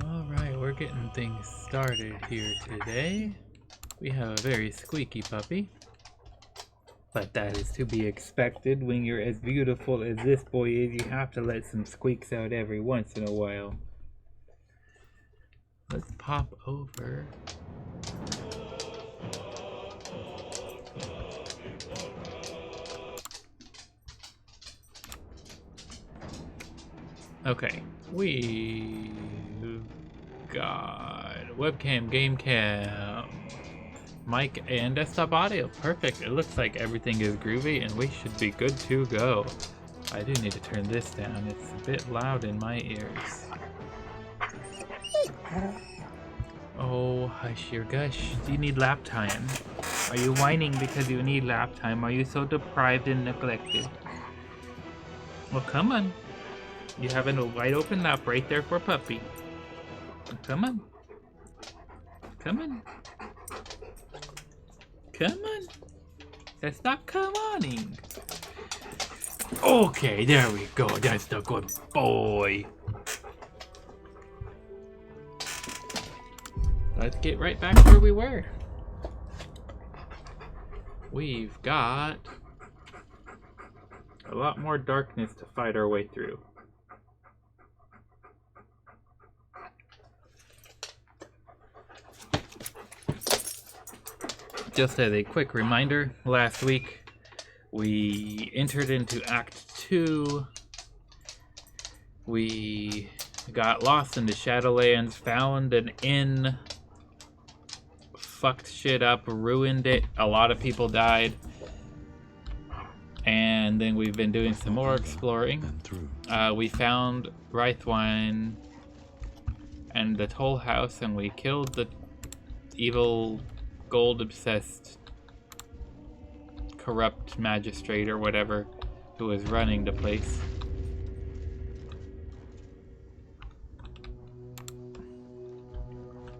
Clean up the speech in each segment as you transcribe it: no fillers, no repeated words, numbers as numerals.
Alright, we're getting things started here today. We have a very squeaky puppy. But that is to be expected. When you're as beautiful as this boy is, you have to let some squeaks out every once in a while. Let's pop over. Okay, we've got webcam, game cam, mic, and desktop audio. Perfect. It looks like everything is groovy and we should be good to go. I do need to turn this down. It's a bit loud in my ears. Oh, hush your gush. Do you need lap time? Are you whining because you need lap time? Are you so deprived and neglected? Well, come on. You have a wide open lap right there for puppy. Come on. Come on. Come on. That's not come oning. Okay, there we go. That's the good boy. Let's get right back where we were. We've got a lot more darkness to fight our way through. Just as a quick reminder, last week we entered into Act 2. We got lost in the Shadowlands, found an inn, fucked shit up, ruined it, a lot of people died. And then we've been doing some more exploring. We found Wraithwine and the Toll House, and we killed the evil gold-obsessed corrupt magistrate or whatever who was running the place.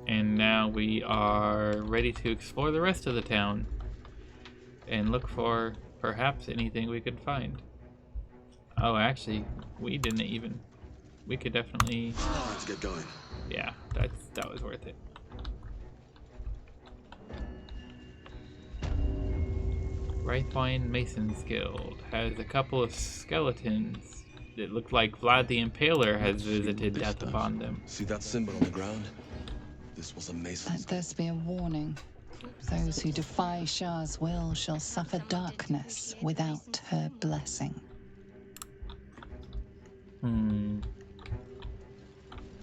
And now we are ready to explore the rest of the town and look for perhaps anything we could find. Oh, actually, we didn't even. We could definitely. Let's get going. Yeah, that was worth it. Wraithwine Mason's Guild has a couple of skeletons. It looked like Vlad the Impaler has visited death upon them. See that symbol on the ground? This was a Mason's. Let this be a warning. Those who defy Shah's will shall suffer darkness without her blessing.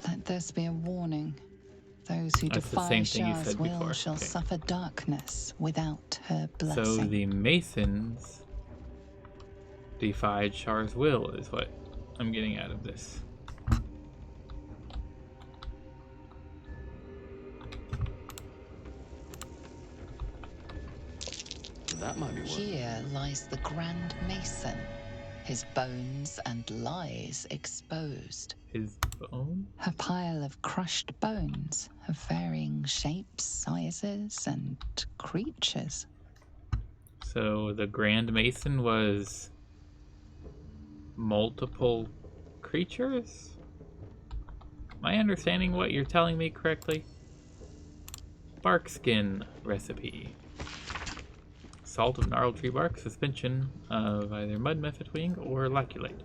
Let this be a warning. Those who defy Shah's will shall suffer darkness without her blessing. So the Masons defied Shah's will is what I'm getting out of this. That might be one. Here lies the Grand Mason, his bones and lies exposed. His bone? A pile of crushed bones of varying shapes, sizes, and creatures. So the Grand Mason was multiple creatures? Am I understanding what you're telling me correctly? Bark skin recipe. Salt of gnarled tree bark, suspension of either mud mephit wing or loculate.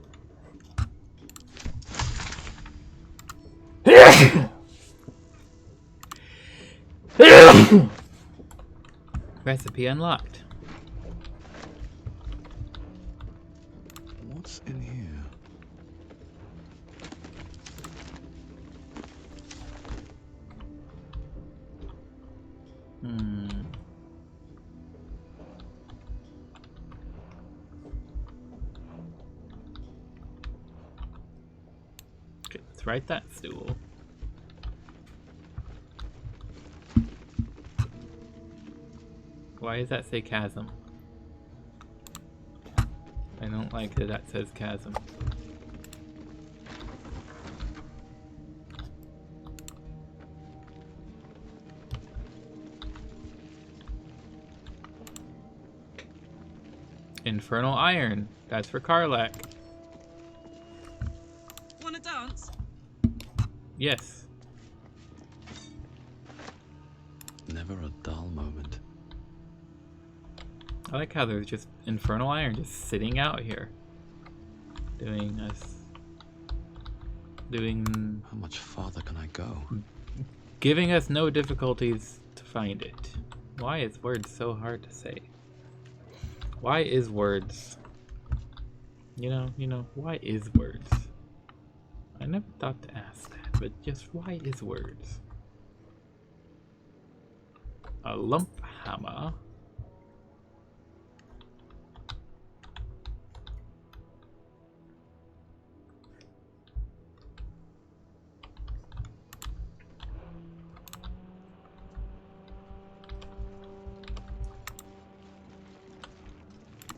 Recipe unlocked. What's in here? Okay, let's write that stool. Why does that say chasm? I don't like that that says chasm. Infernal Iron. That's for Karlak. Wanna dance? Yes. Never a dull moment. I like how there's just infernal iron just sitting out here. How much farther can I go? Giving us no difficulties to find it. Why is words so hard to say? Why is words? You know, why is words? I never thought to ask that, but just why is words? A lump hammer.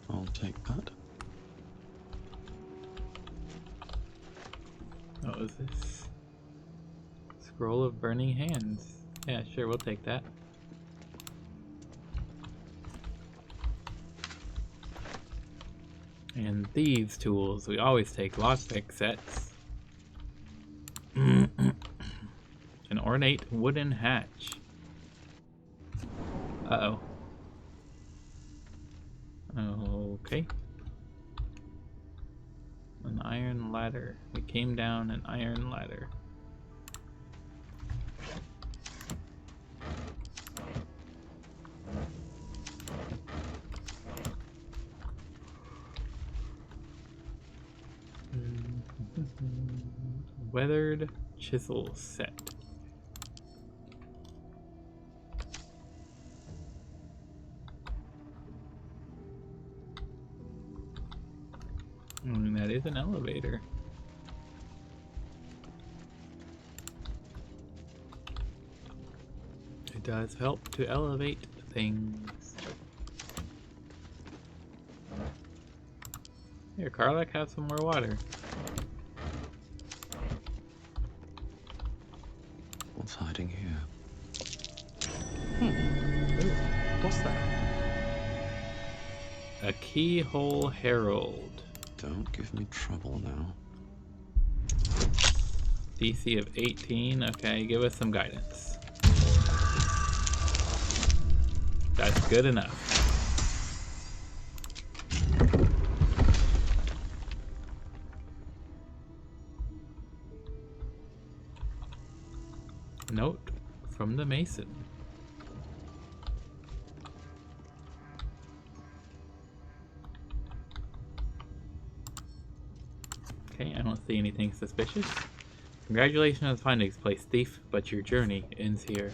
I'll take that. What was this? Scroll of burning hands. Yeah, sure, we'll take that. And thieves' tools. We always take lockpick sets. An ornate wooden hatch. Uh-oh. Okay. An iron ladder. We came down an iron ladder. Weathered chisel set. That is an elevator. It does help to elevate things. Here, Karlak, have some more water. What's hiding here? Ooh, What's that? a keyhole herald. Don't give me trouble now. DC of 18. Okay, give us some guidance. That's good enough. Note from the Mason. Okay, I don't see anything suspicious. Congratulations on finding this place, thief, but your journey ends here.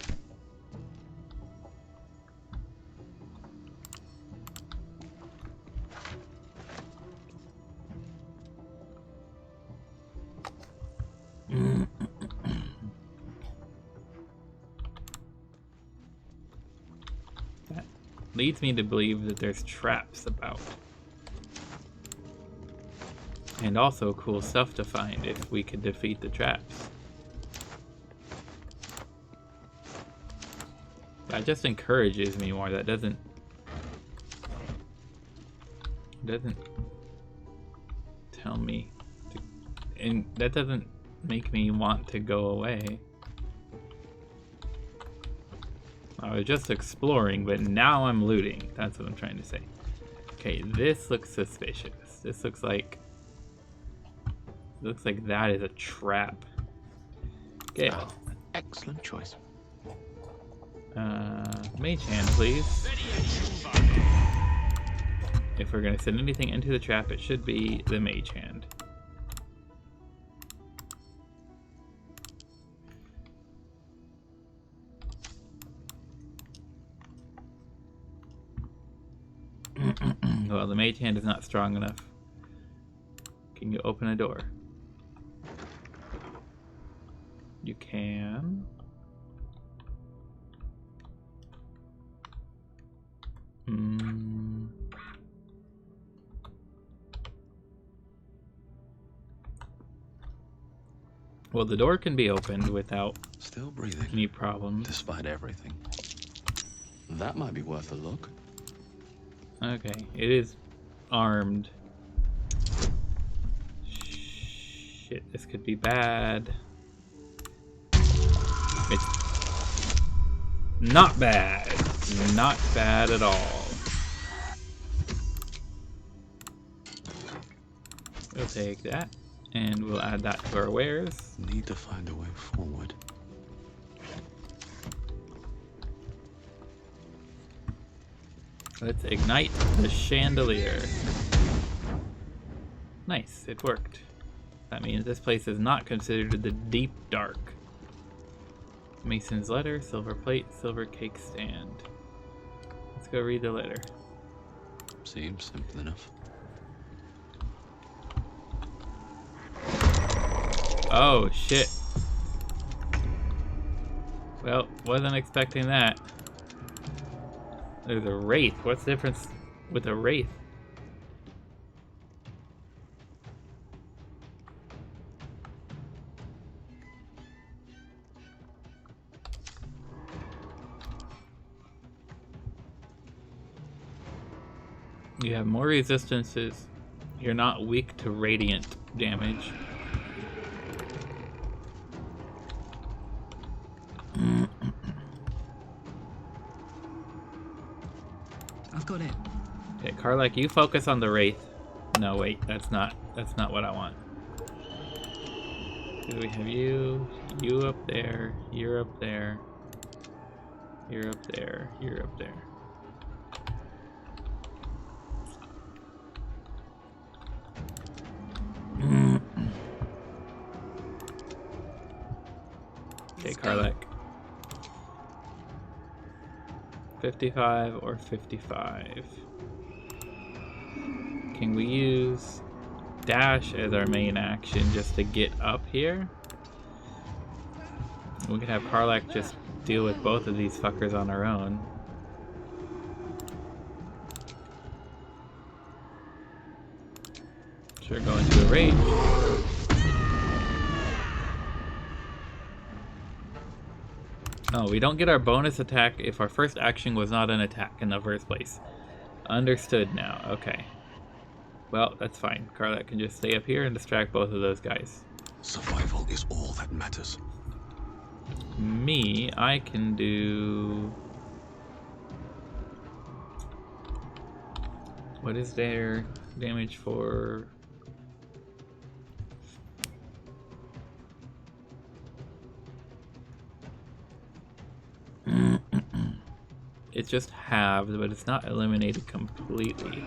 That leads me to believe that there's traps about. And also cool stuff to find if we could defeat the traps. That just encourages me more. That doesn't tell me to, and that doesn't make me want to go away. I was just exploring, but now I'm looting. That's what I'm trying to say. Okay, this looks suspicious. This looks like that is a trap. Gale. Excellent choice. Mage hand, please. If we're gonna send anything into the trap, it should be the mage hand. Well, the mage hand is not strong enough. Can you open a door? You can. Well, the door can be opened without Still breathing, any problems. despite everything. That might be worth a look. Okay, it is armed. Shit, this could be bad. It's Not bad. Not bad at all. We'll take that, and we'll add that to our wares. Need to find a way forward. Let's ignite the chandelier. Nice, it worked. That means this place is not considered the deep dark. Mason's letter, silver plate, silver cake stand. Let's go read the letter. Seems simple enough. Oh, shit. Well, wasn't expecting that. There's a wraith. What's the difference with a wraith? You have more resistances. You're not weak to radiant damage. I've got it. Okay, Karlak, you focus on the wraith. No, wait, that's not what I want. Do we have you? You up there. You're up there. You're up there. You're up there. Okay, Karlak. 55 or 55. Can we use dash as our main action just to get up here? We can have Karlak just deal with both of these fuckers on our own. Sure, go into a rage. Oh, we don't get our bonus attack if our first action was not an attack in the first place. Understood now. Okay. Well, that's fine. Karlak can just stay up here and distract both of those guys. Survival is all that matters. Me, I can do... What is their damage for... It's just halved, but it's not eliminated completely.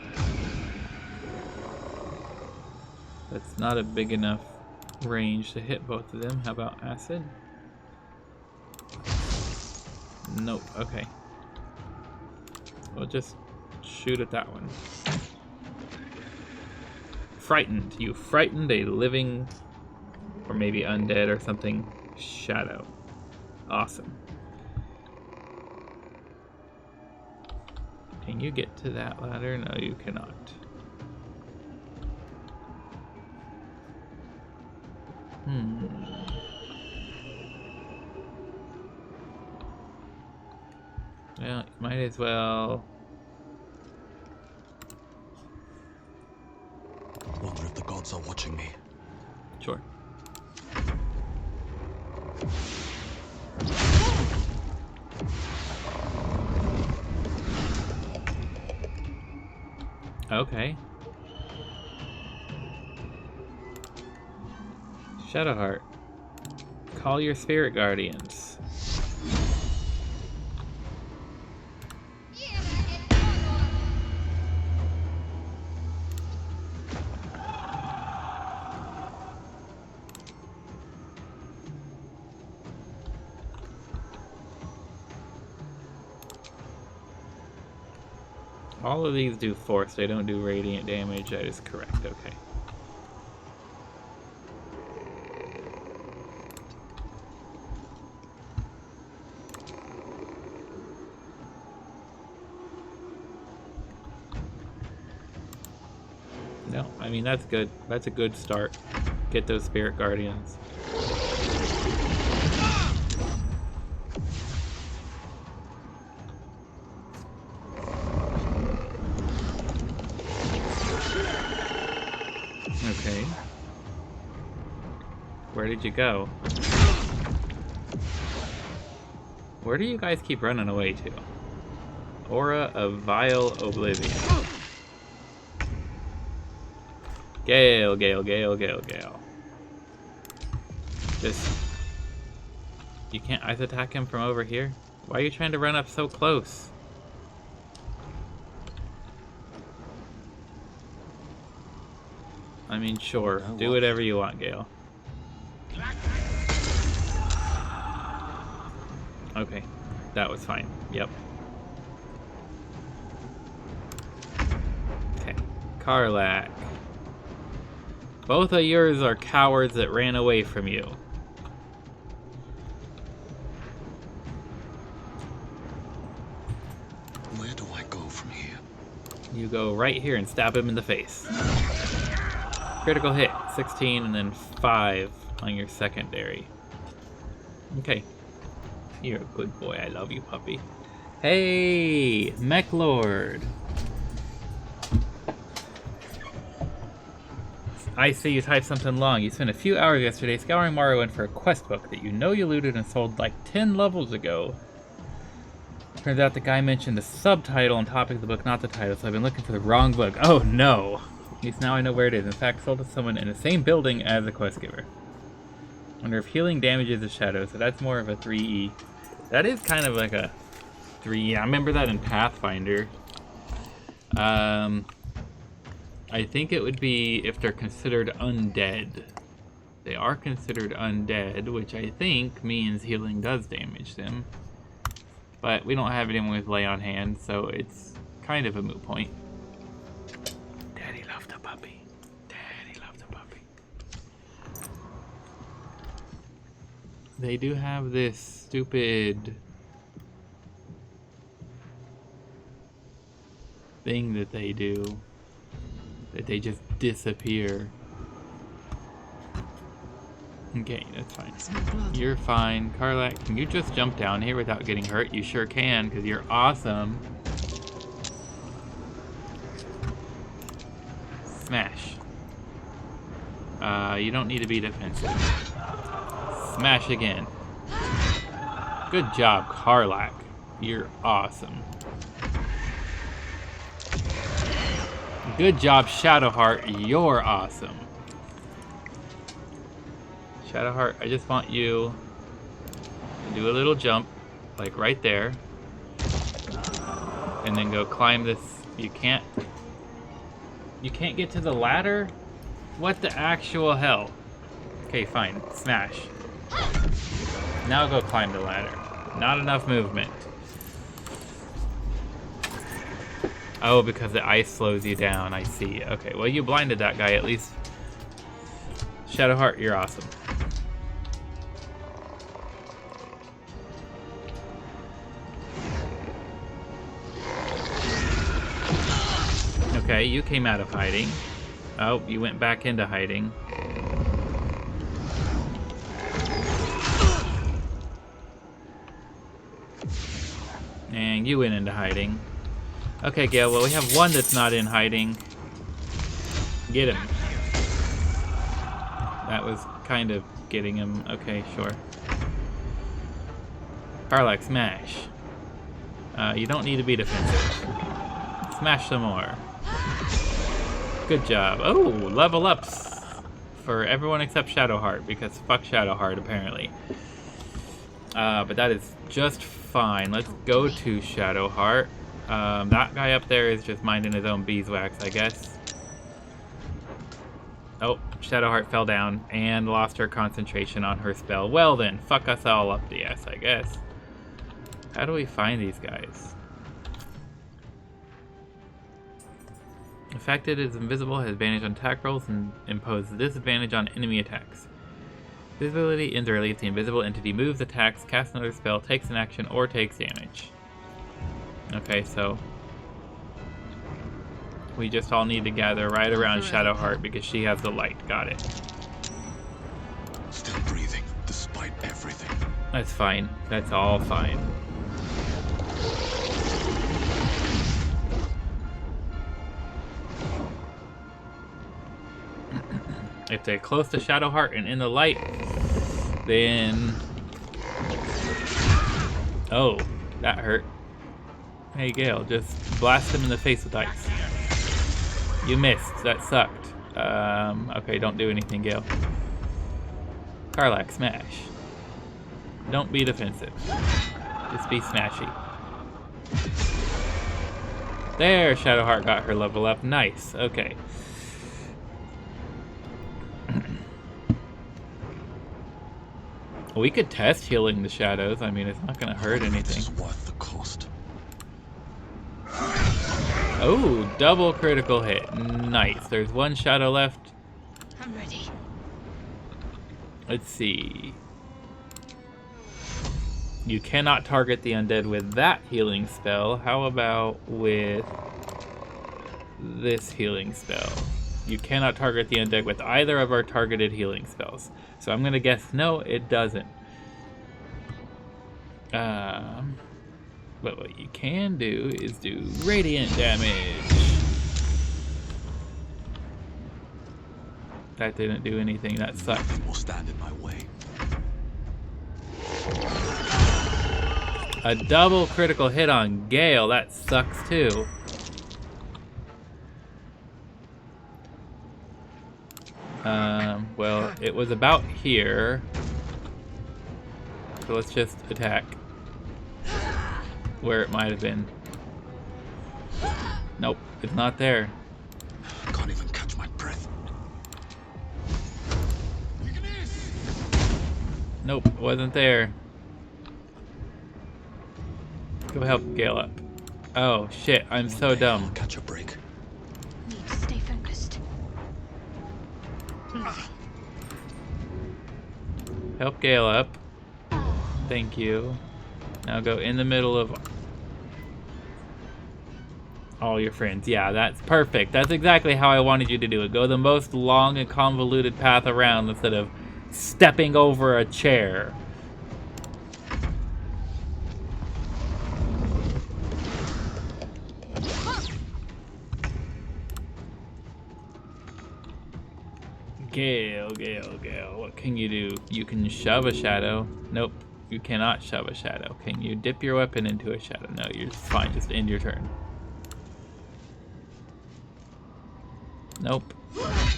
That's not a big enough range to hit both of them. How about acid? Nope, okay. We'll just shoot at that one. Frightened. You frightened a living, or maybe undead or something, shadow. Awesome. Can you get to that ladder? No, you cannot. Well, might as well. Wonder if the gods are watching me. Sure. Okay. Shadowheart. Call your spirit guardians. All of these do force, they don't do radiant damage. That is correct, okay. No, I mean, that's good. That's a good start. Get those spirit guardians. Okay. Where did you go? Where do you guys keep running away to? Aura of Vile Oblivion. Gale. Just... You can't ice attack him from over here? Why are you trying to run up so close? I mean, sure. Do whatever you want, Gale. Okay. That was fine. Yep. Okay. Karlak. Both of yours are cowards that ran away from you. Where do I go from here? You go right here and stab him in the face. Critical hit, 16 and then 5 on your secondary. Okay. You're a good boy. I love you, puppy. Hey, Mech Lord. I see you typed something long. You spent a few hours yesterday scouring Morrowind for a quest book that you know you looted and sold like 10 levels ago. Turns out the guy mentioned the subtitle and topic of the book, not the title, so I've been looking for the wrong book. Oh no! At least now I know where it is. In fact, sold to someone in the same building as the quest giver. Wonder if healing damages the shadow, so that's more of a 3E. That is kind of like a 3E. I remember that in Pathfinder. I think it would be if they're considered undead. They are considered undead, which I think means healing does damage them. But we don't have anyone with lay on hand, so it's kind of a moot point. Daddy loved a puppy. Daddy loved a puppy. They do have this stupid thing that they do. That they just disappear. Okay, that's fine. You're fine. Karlak, can you just jump down here without getting hurt? You sure can, because you're awesome. Smash. You don't need to be defensive. Smash again. Good job, Karlak. You're awesome. Good job, Shadowheart. You're awesome. Shadowheart, I just want you to do a little jump, like right there. And then go climb this. You can't get to the ladder? What the actual hell? Okay, fine. Smash. Now go climb the ladder. Not enough movement. Oh, because the ice slows you down. I see. Okay, well, you blinded that guy at least. Shadowheart, you're awesome. Okay, you came out of hiding. Oh, you went back into hiding. And you went into hiding. Okay, Gale, well, we have one that's not in hiding. Get him. That was kind of getting him. Okay, sure. Karlak, smash. You don't need to be defensive. Smash some more. Good job. Oh, level ups for everyone except Shadowheart, because fuck Shadowheart, apparently. But that is just fine. Let's go to Shadowheart. That guy up there is just minding his own beeswax, I guess. Oh, Shadowheart fell down and lost her concentration on her spell. Well then, fuck us all up the ass, I guess. How do we find these guys? The fact that it is invisible has advantage on attack rolls and imposes disadvantage on enemy attacks. Visibility ends early if the invisible entity moves, attacks, casts another spell, takes an action, or takes damage. Okay, so we just all need to gather right around Shadowheart because she has the light. Got it. Still breathing, despite everything. That's fine. That's all fine. If they're close to Shadowheart and in the light, then Oh, that hurt. Hey, Gale, just blast him in the face with ice. You missed. That sucked. Okay, don't do anything, Gale. Karlach, smash. Don't be defensive. Just be smashy. There, Shadowheart got her level up. Nice. Okay. We could test healing the shadows. I mean, it's not going to hurt anything. It's worth the cost. Oh, double critical hit. Nice. There's one shadow left. I'm ready. Let's see. You cannot target the undead with that healing spell. How about with this healing spell? You cannot target the undead with either of our targeted healing spells. So I'm going to guess no, it doesn't. But what you can do is do radiant damage. That didn't do anything. That sucked. Nothing will stand in my way. A double critical hit on Gale. That sucks too. Well, it was about here. So let's just attack where it might have been. Nope, it's not there. I can't even catch my breath. Nope, it wasn't there. Go help Gale up. Oh shit, I'm so I'll dumb. catch a break. Need to stay focused. Help Gale up. Thank you. Now go in the middle of all your friends. Yeah, that's perfect. That's exactly how I wanted you to do it. Go the most long and convoluted path around instead of stepping over a chair. Gale, what can you do? You can shove a shadow. Nope, you cannot shove a shadow. Can you dip your weapon into a shadow? No, you're fine, just end your turn. Nope,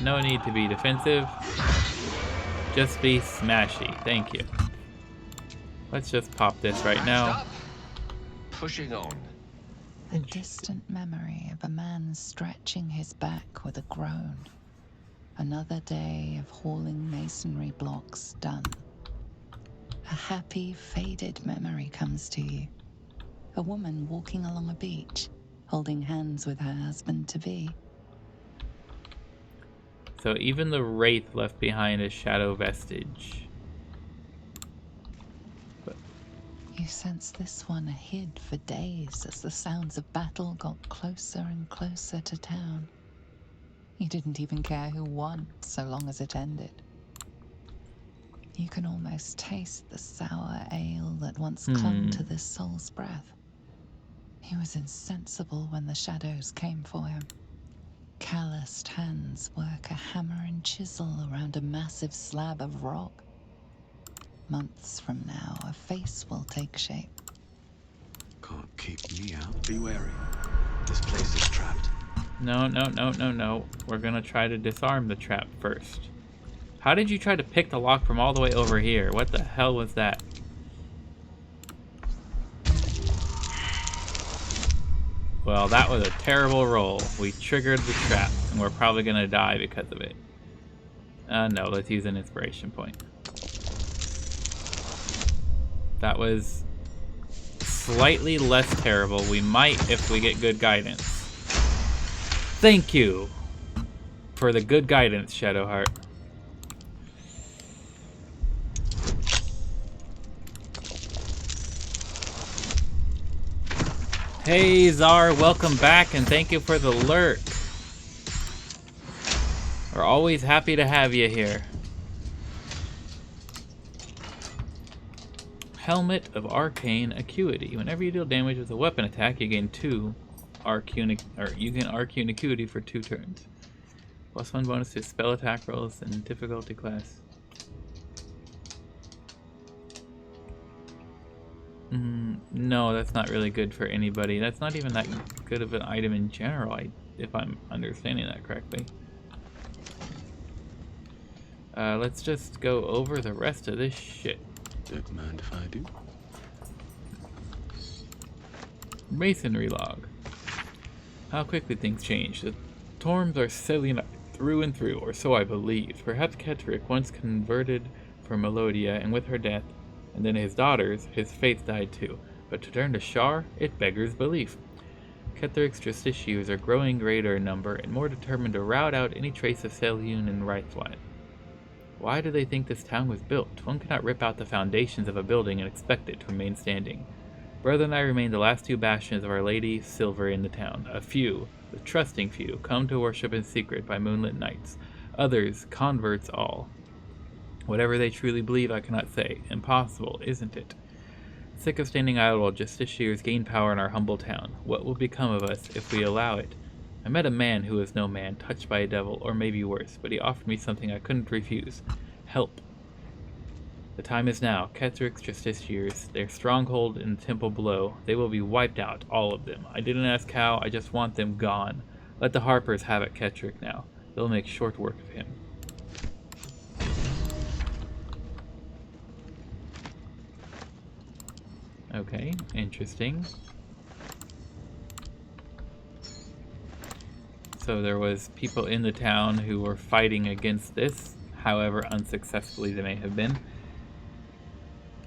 no need to be defensive. Just be smashy, thank you. Let's just pop this right now. Pushing on. A distant memory of a man stretching his back with a groan. Another day of hauling masonry blocks done. A happy, faded memory comes to you. A woman walking along a beach, holding hands with her husband-to-be. So even the wraith left behind a shadow vestige. You sense this one hid for days as the sounds of battle got closer and closer to town. You didn't even care who won, so long as it ended. You can almost taste the sour ale that once clung to this soul's breath. He was insensible when the shadows came for him. Calloused hands work a hammer and chisel around a massive slab of rock. Months from now, a face will take shape. Can't keep me out. Be wary. This place is trapped. No. We're gonna try to disarm the trap first. How did you try to pick the lock from all the way over here? What the hell was that? Well, that was a terrible roll. We triggered the trap, and we're probably gonna die because of it. No, let's use an inspiration point. That was slightly less terrible. We might if we get good guidance. Thank you for the good guidance, Shadowheart. Hey Czar, welcome back and thank you for the lurk. We're always happy to have you here. Helmet of Arcane Acuity. Whenever you deal damage with a weapon attack, you gain 2 Arcane Acuity for 2 turns. +1 bonus to spell attack rolls and difficulty class. No, that's not really good for anybody. That's not even that good of an item in general, if I'm understanding that correctly. Let's just go over the rest of this shit. Don't mind if I do. Masonry log. How quickly things change. The Torms are Selene through and through, or so I believe. Perhaps Ketrick once converted for Melodia, and with her death, and then his daughters, his faith died too. But to turn to Shar, it beggars belief. Ketherick's justiciars are growing greater in number, and more determined to rout out any trace of Selene and Rythwine. Why do they think this town was built? One cannot rip out the foundations of a building and expect it to remain standing. Brother and I remain the last two bastions of Our Lady Silver in the town. A few, the trusting few, come to worship in secret by moonlit nights. Others, converts all. Whatever they truly believe, I cannot say. Impossible, isn't it? Sick of standing idle while justiciars gain power in our humble town. What will become of us if we allow it? I met a man who was no man, touched by a devil, or maybe worse, but he offered me something I couldn't refuse. Help. The time is now. Ketherick's justiciars, their stronghold in the temple below, they will be wiped out, all of them. I didn't ask how, I just want them gone. Let the Harpers have it Ketherick now. They'll make short work of him. Okay, interesting. So there was people in the town who were fighting against this, however unsuccessfully they may have been.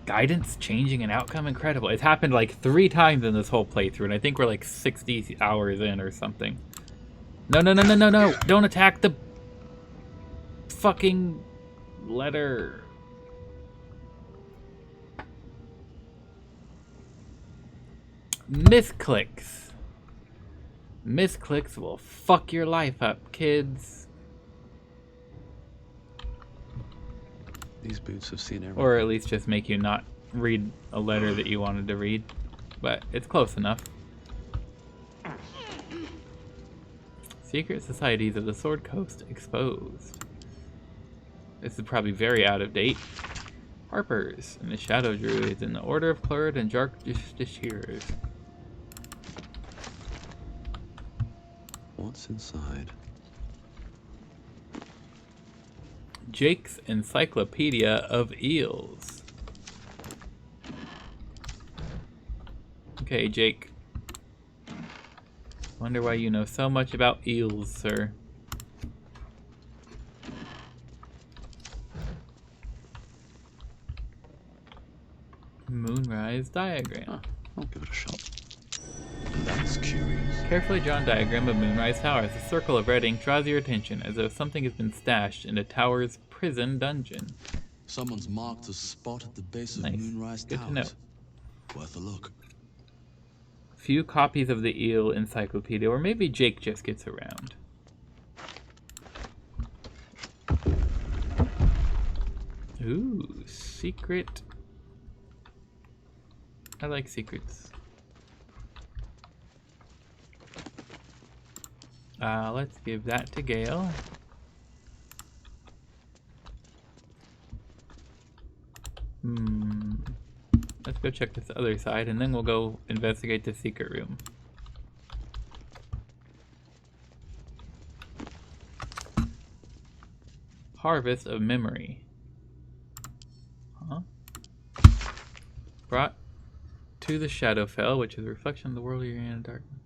Guidance changing an outcome, incredible. It's happened like 3 times in this whole playthrough, and I think we're like 60 hours in or something. No, no, no, no, no, no! Don't attack the fucking letter. Misclicks. Misclicks will fuck your life up, kids. These boots have seen everything. Or at least just make you not read a letter that you wanted to read. But it's close enough. Secret Societies of the Sword Coast exposed. This is probably very out of date. Harpers and the Shadow Druids and the Order of Clerd and Jark Justiciars. What's inside? Jake's Encyclopedia of Eels. Okay, Jake. Wonder why you know so much about eels, sir. Moonrise diagram. Huh, I'll give it a shot. That's curious. Carefully drawn diagram of Moonrise Tower. The circle of red ink draws your attention as though something has been stashed in the tower's prison dungeon. Someone's marked a spot at the base of Nice. Moonrise Good to Towers. know. Worth a look. Few copies of the Eel Encyclopedia, or maybe Jake just gets around. Ooh, secret. I like secrets. Let's give that to Gale. Let's go check this other side, and then we'll go investigate the secret room. Harvest of Memory. Huh? Brought to the Shadowfell, which is a reflection of the world you're in darkness.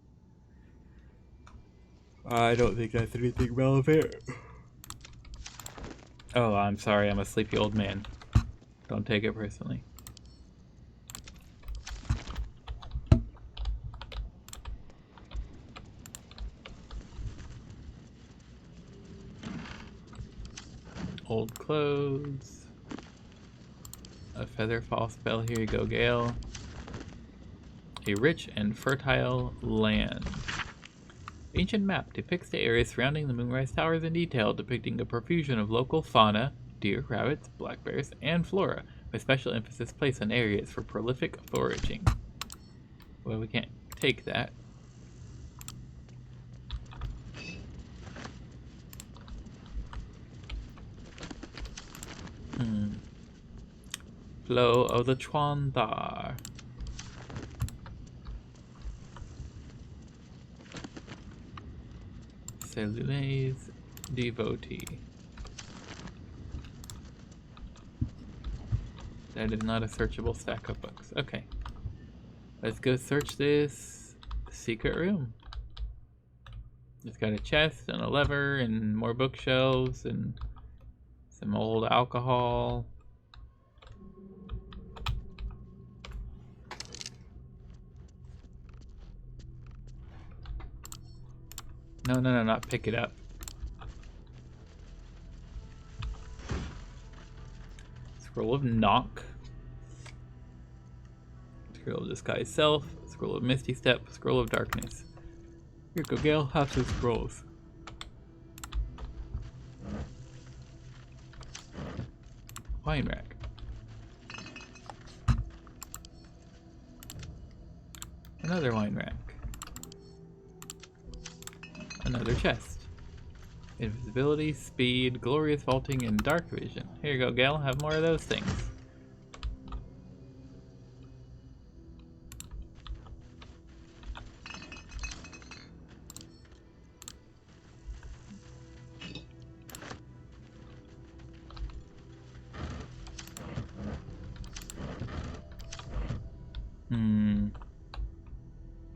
I don't think that's anything relevant. Oh, I'm sorry, I'm a sleepy old man. Don't take it personally. Old clothes. A feather fall spell. Here you go, Gale. A rich and fertile land. Ancient map depicts the area surrounding the Moonrise Towers in detail, depicting a profusion of local fauna, deer, rabbits, black bears, and flora, with special emphasis placed on areas for prolific foraging. Well, we can't take that. Flow of the Chuandar. Selune's devotee. That is not a searchable stack of books. Okay. Let's go search this secret room. It's got a chest and a lever and more bookshelves and some old alcohol. No, not pick it up. Scroll of knock. Scroll of disguise self. Scroll of misty step. Scroll of darkness. Here you go, Gale. Have two scrolls. Wine rack. Another wine rack. Another chest. Invisibility, speed, glorious vaulting, and dark vision. Here you go, Gale. Have more of those things.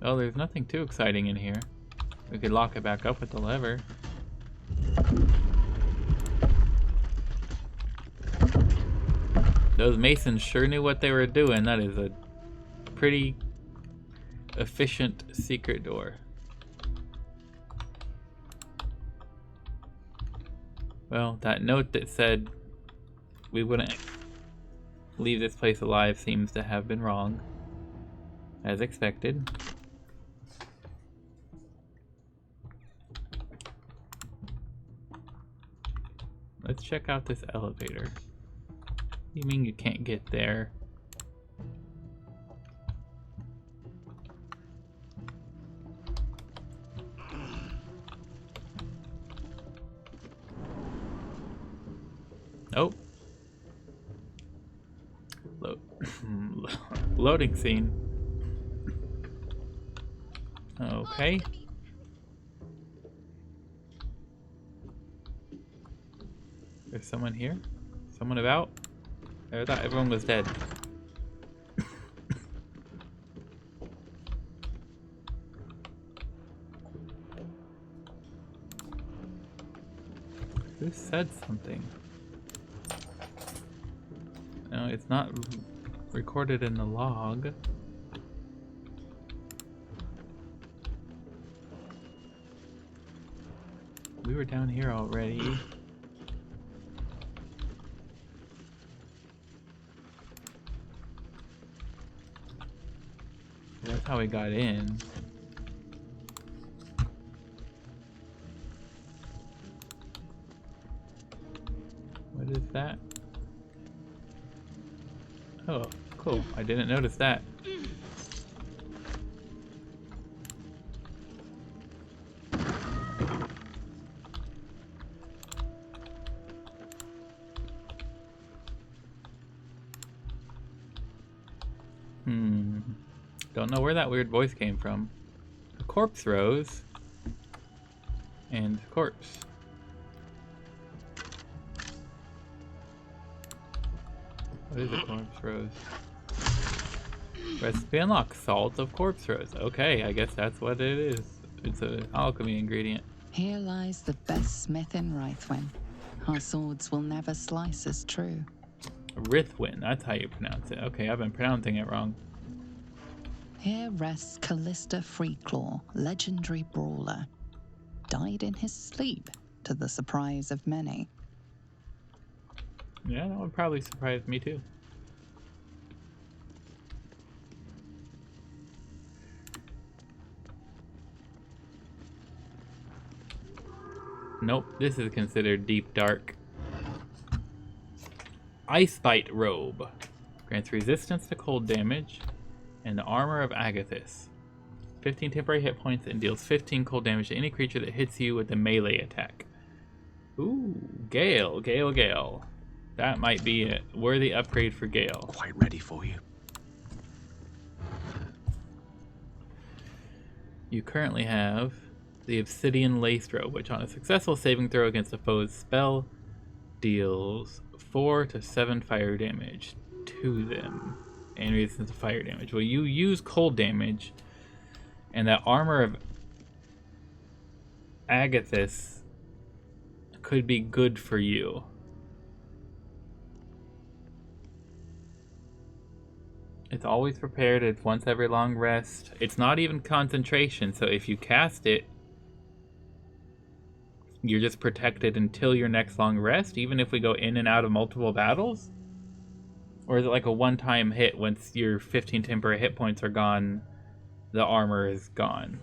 Oh, there's nothing too exciting in here. We could lock it back up with the lever. Those masons sure knew what they were doing. That is a pretty efficient secret door. Well, that note that said we wouldn't leave this place alive seems to have been wrong, as expected. Let's check out this elevator. You mean you can't get there? Nope. Loading scene. Okay. There's someone here? Someone about? I thought everyone was dead. Who said something? No, it's not recorded in the log. We were down here already. That's how we got in. What is that? Oh, cool. I didn't notice that. Don't know where that weird voice came from. A corpse rose. And corpse. What is a corpse rose? Recipe unlocked. Salt of corpse rose. Okay, I guess that's what it is. It's an alchemy ingredient. Here lies the best smith in Rythwin. Our swords will never slice as true. Rithwin, that's how you pronounce it. Okay, I've been pronouncing it wrong. Here rests Callista Freeclaw, legendary brawler. Died in his sleep, to the surprise of many. Yeah, that would probably surprise me too. Nope, this is considered deep dark. Icebite robe. Grants resistance to cold damage. And the armor of Agathis. 15 temporary hit points and deals 15 cold damage to any creature that hits you with a melee attack. Ooh, Gale. That might be a worthy upgrade for Gale. Quite ready for you. You currently have the Obsidian Lace Robe, which on a successful saving throw against a foe's spell deals 4 to 7 fire damage to them and resistance to fire damage. Well, you use cold damage, and that armor of Agathis could be good for you. It's always prepared. It's once every long rest. It's not even concentration, so if you cast it, you're just protected until your next long rest, even if we go in and out of multiple battles? Or is it like a one-time hit? Once your 15 temporary hit points are gone, the armor is gone?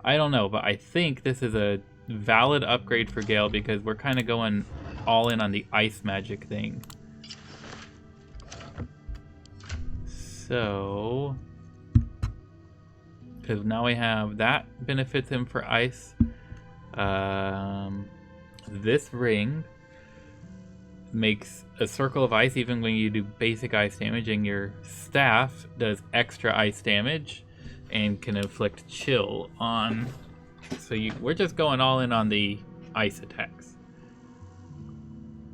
I don't know, but I think this is a valid upgrade for Gale because we're kind of going all in on the ice magic thing. So, because now we have that benefits him for ice. This ring makes a circle of ice even when you do basic ice damage, and your staff does extra ice damage and can inflict chill on. So we're just going all in on the ice attacks.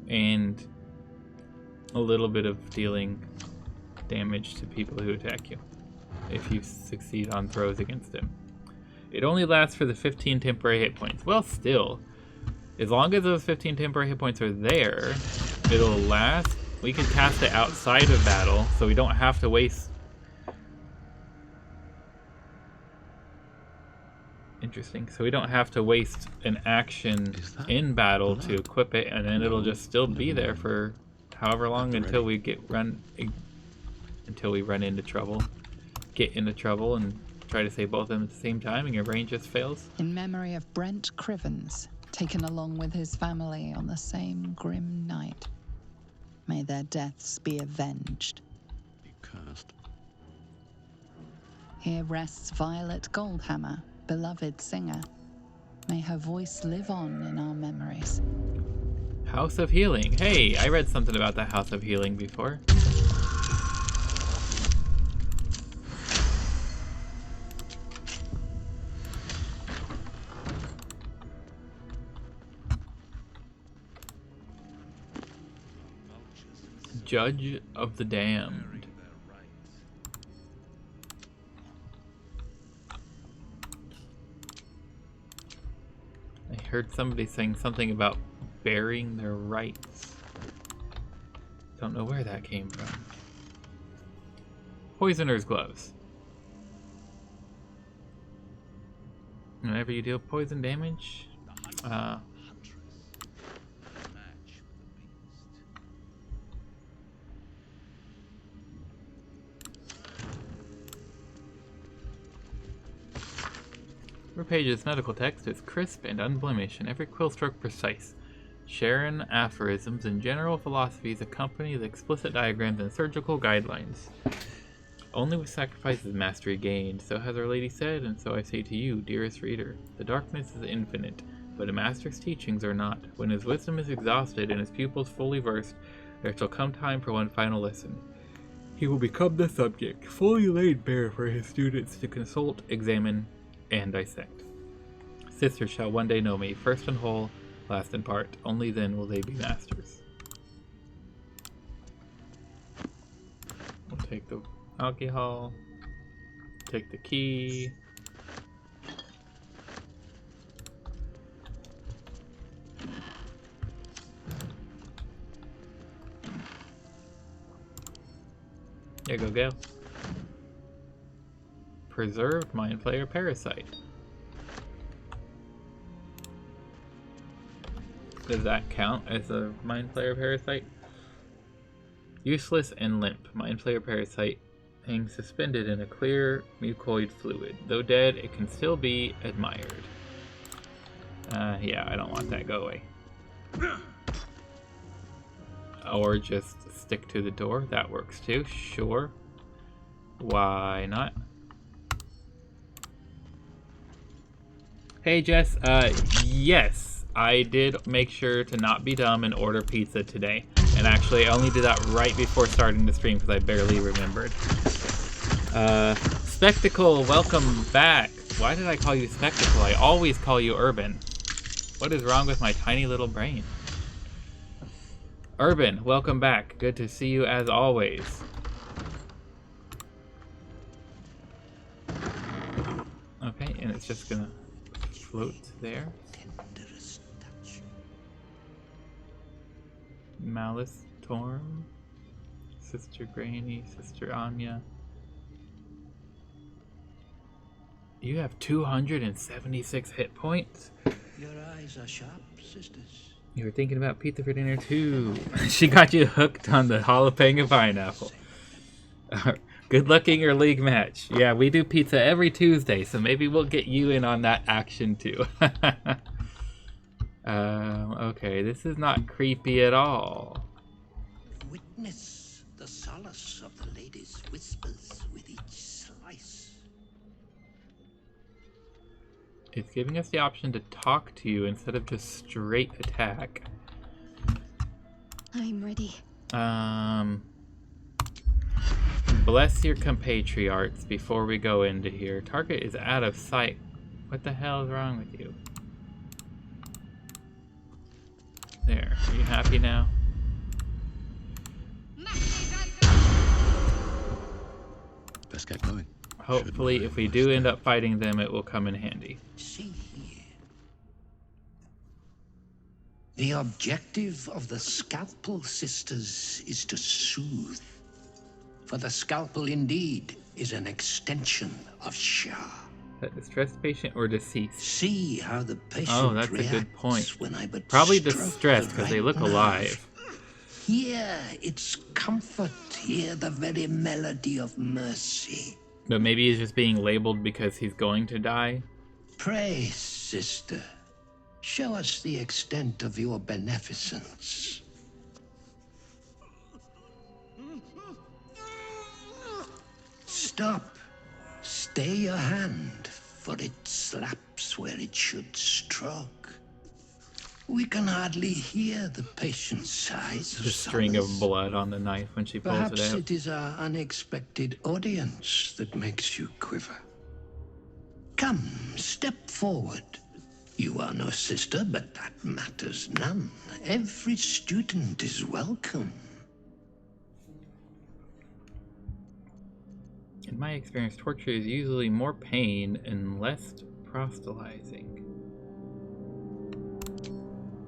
And a little bit of dealing damage to people who attack you if you succeed on throws against him. It only lasts for the 15 temporary hit points. Well, still, as long as those 15 temporary hit points are there, it'll last. We can cast it outside of battle, so we don't have to waste. Interesting. So we don't have to waste an action in battle to equip it, and then it'll just still be there for however long until we run into trouble. Get into trouble and try to save both of them at the same time, and your range just fails. In memory of Brent Crivens, taken along with his family on the same grim night. May their deaths be avenged. Be cursed. Here rests Violet Goldhammer, beloved singer. May her voice live on in our memories. House of Healing. Hey, I read something about the House of Healing before. Judge of the Damned. I heard somebody saying something about burying their rights. Don't know where that came from. Poisoner's Gloves. Whenever you deal poison damage, Page's medical text is crisp and unblemished, and every quill stroke precise. Sharon aphorisms and general philosophies accompany the explicit diagrams and surgical guidelines. Only with sacrifice is mastery gained, so has Our Lady said, and so I say to you, dearest reader. The darkness is infinite, but a master's teachings are not. When his wisdom is exhausted and his pupils fully versed, there shall come time for one final lesson. He will become the subject, fully laid bare for his students to consult, examine, and dissect. Sisters shall one day know me, first in whole, last in part. Only then will they be masters. We'll take the alcohol, take the key. There you go, Gale. Preserved Mind Flayer Parasite. Does that count as a Mind Flayer Parasite? Useless and limp. Mind Flayer Parasite hangs suspended in a clear mucoid fluid. Though dead, it can still be admired. Yeah, I don't want that. Go away. Or just stick to the door. That works too. Sure. Why not? Hey Jess, yes, I did make sure to not be dumb and order pizza today. And actually, I only did that right before starting the stream because I barely remembered. Spectacle, welcome back. Why did I call you Spectacle? I always call you Urban. What is wrong with my tiny little brain? Urban, welcome back. Good to see you as always. Okay, and it's just gonna float there. Malice Torm, Sister Granny, Sister Anya. You have 276 hit points. Your eyes are sharp, sisters. You were thinking about pizza for dinner too. She got you hooked on the jalapeno pineapple. Good luck in your league match. Yeah, we do pizza every Tuesday, so maybe we'll get you in on that action too. Okay, this is not creepy at all. Witness the solace of the lady's whispers with each slice. It's giving us the option to talk to you instead of just straight attack. I'm ready. Bless your compatriots before we go into here. Target is out of sight. What the hell is wrong with you? There. Are you happy now? Let's get going. Hopefully, if we do end up fighting them, it will come in handy. See here. The objective of the Scalpel Sisters is to soothe. For the Scalpel indeed is an extension of Shah. That distressed patient or deceased? See how the patient Oh, that's a good reacts point. when I but Probably stroke distressed the because they right look nerve. alive. Hear its comfort, hear the very melody of mercy. But maybe he's just being labeled because he's going to die. Pray, sister, show us the extent of your beneficence. Stop. Stay your hand, for it slaps where it should stroke. We can hardly hear the patient's sighs of The string of solace. blood on the knife when she pulls Perhaps it out. it is our unexpected audience that makes you quiver. Come, step forward. You are no sister, but that matters none. Every student is welcome. In my experience, torture is usually more pain and less proselytizing.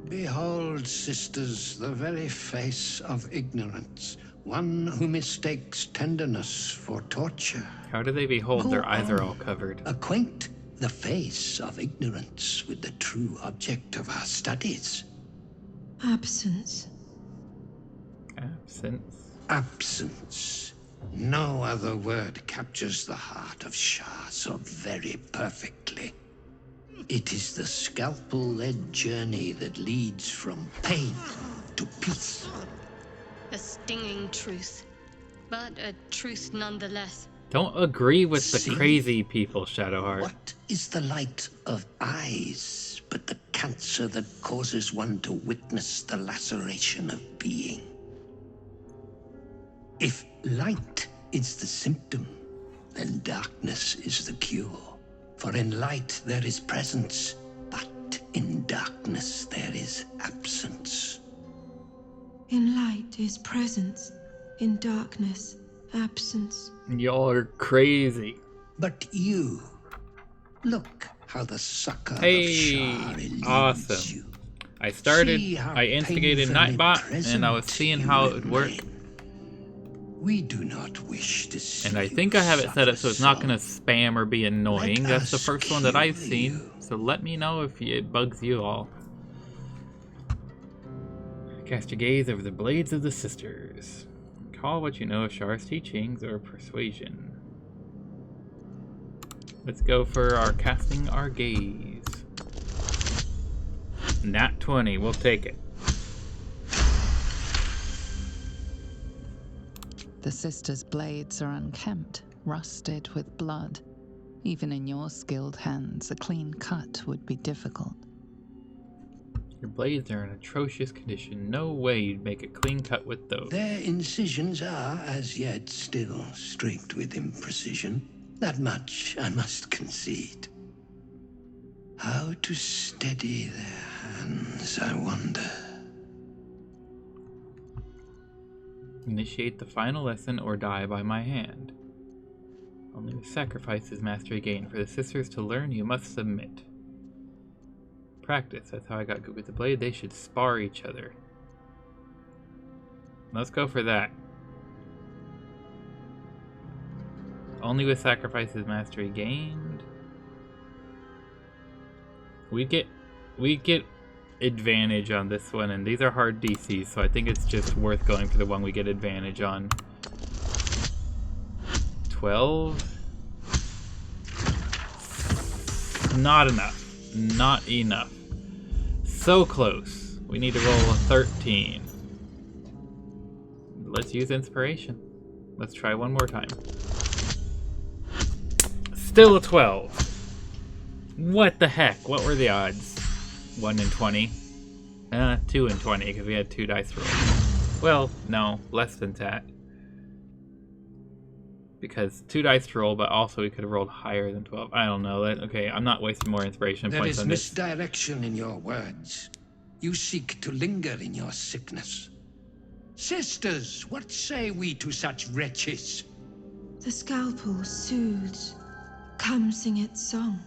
Behold, sisters, the very face of ignorance. One who mistakes tenderness for torture. How do they behold? Their Go eyes are on. all covered. Acquaint the face of ignorance with the true object of our studies. Absence. Absence. Absence. No other word captures the heart of Shah so very perfectly. It is the scalpel-led journey that leads from pain to peace. A stinging truth, but a truth nonetheless. Don't agree with the See? crazy people, Shadowheart. What is the light of eyes but the cancer that causes one to witness the laceration of being? If light is the symptom, then darkness is the cure. For in light there is presence, but in darkness there is absence. In light is presence, in darkness, absence. Y'all are crazy. But you, look how the sucker Hey, of Shah eludes awesome. you. I started, See how I instigated painfully Nightbot, and I was present seeing you how it would work. remain. We do not wish to see And I you think I have it set up so it's not suffer going to spam or be annoying. Let That's the us first one that I've kill seen. you. So let me know if it bugs you all. Cast your gaze over the blades of the sisters. Call what you know of Shar's teachings or persuasion. Let's go for our casting our gaze. Nat 20, we'll take it. The sisters' blades are unkempt, rusted with blood. Even in your skilled hands, a clean cut would be difficult. Your blades are in atrocious condition. No way you'd make a clean cut with those. Their incisions are, as yet, still streaked with imprecision. That much I must concede. How to steady their hands, I wonder. Initiate the final lesson or die by my hand. Only with sacrifice is mastery gained. For the sisters to learn, you must submit. Practice. That's how I got good with the blade. They should spar each other. Let's go for that. Only with sacrifice is mastery gained. We get advantage on this one, and these are hard DCs, so I think it's just worth going for the one we get advantage on. 12. Not enough. Not enough. So close. We need to roll a 13. Let's use inspiration. Let's try one more time. Still a 12. What the heck? What were the odds? 1 in 20? 2 in 20, because we had 2 dice rolls. Well, no, less than that. Because 2 dice to roll, but also we could have rolled higher than 12. I don't know. Okay, I'm not wasting more inspiration points on this. There is misdirection in your words. You seek to linger in your sickness. Sisters, what say we to such wretches? The scalpel soothes. Come sing its song.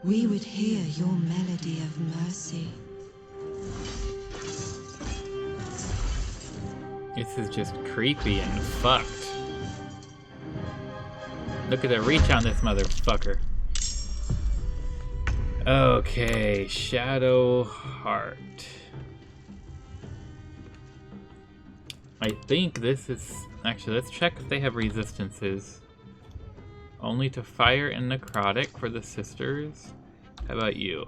We would hear your melody of mercy. This is just creepy and fucked. Look at the reach on this motherfucker. Okay, Shadow Heart. I think this is... Actually, let's check if they have resistances. Only to fire and necrotic for the sisters. How about you?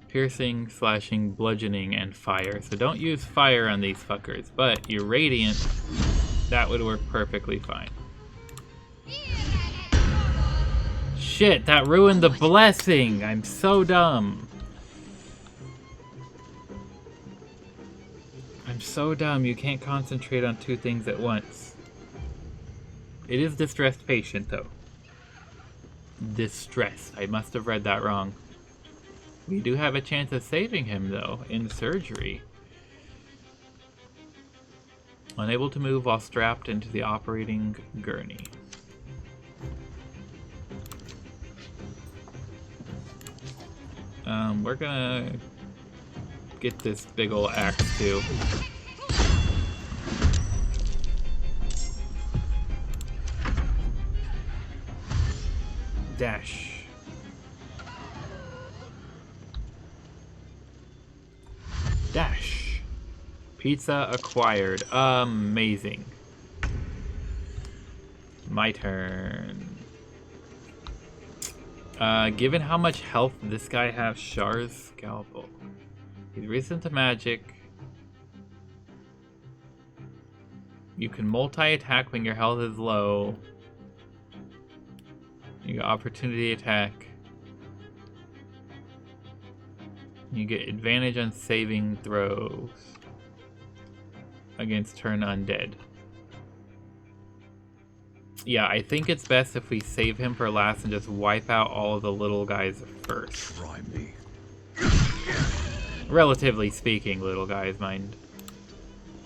Piercing, slashing, bludgeoning, and fire. So don't use fire on these fuckers, but your radiant, that would work perfectly fine. Shit, that ruined the blessing! I'm so dumb. I'm so dumb, you can't concentrate on 2 things at once. It is distressed patient, though. Distressed. I must have read that wrong. We do have a chance of saving him, though, in surgery. Unable to move while strapped into the operating gurney. We're gonna get this big ol' axe, too. Dash. Dash. Pizza acquired. Amazing. My turn. Given how much health this guy has, Shar's Scalpel. He's resistant to magic. You can multi-attack when your health is low. You get opportunity attack. You get advantage on saving throws against turn undead. Yeah, I think it's best if we save him for last and just wipe out all of the little guys first. Try me. Relatively speaking, little guys, mind.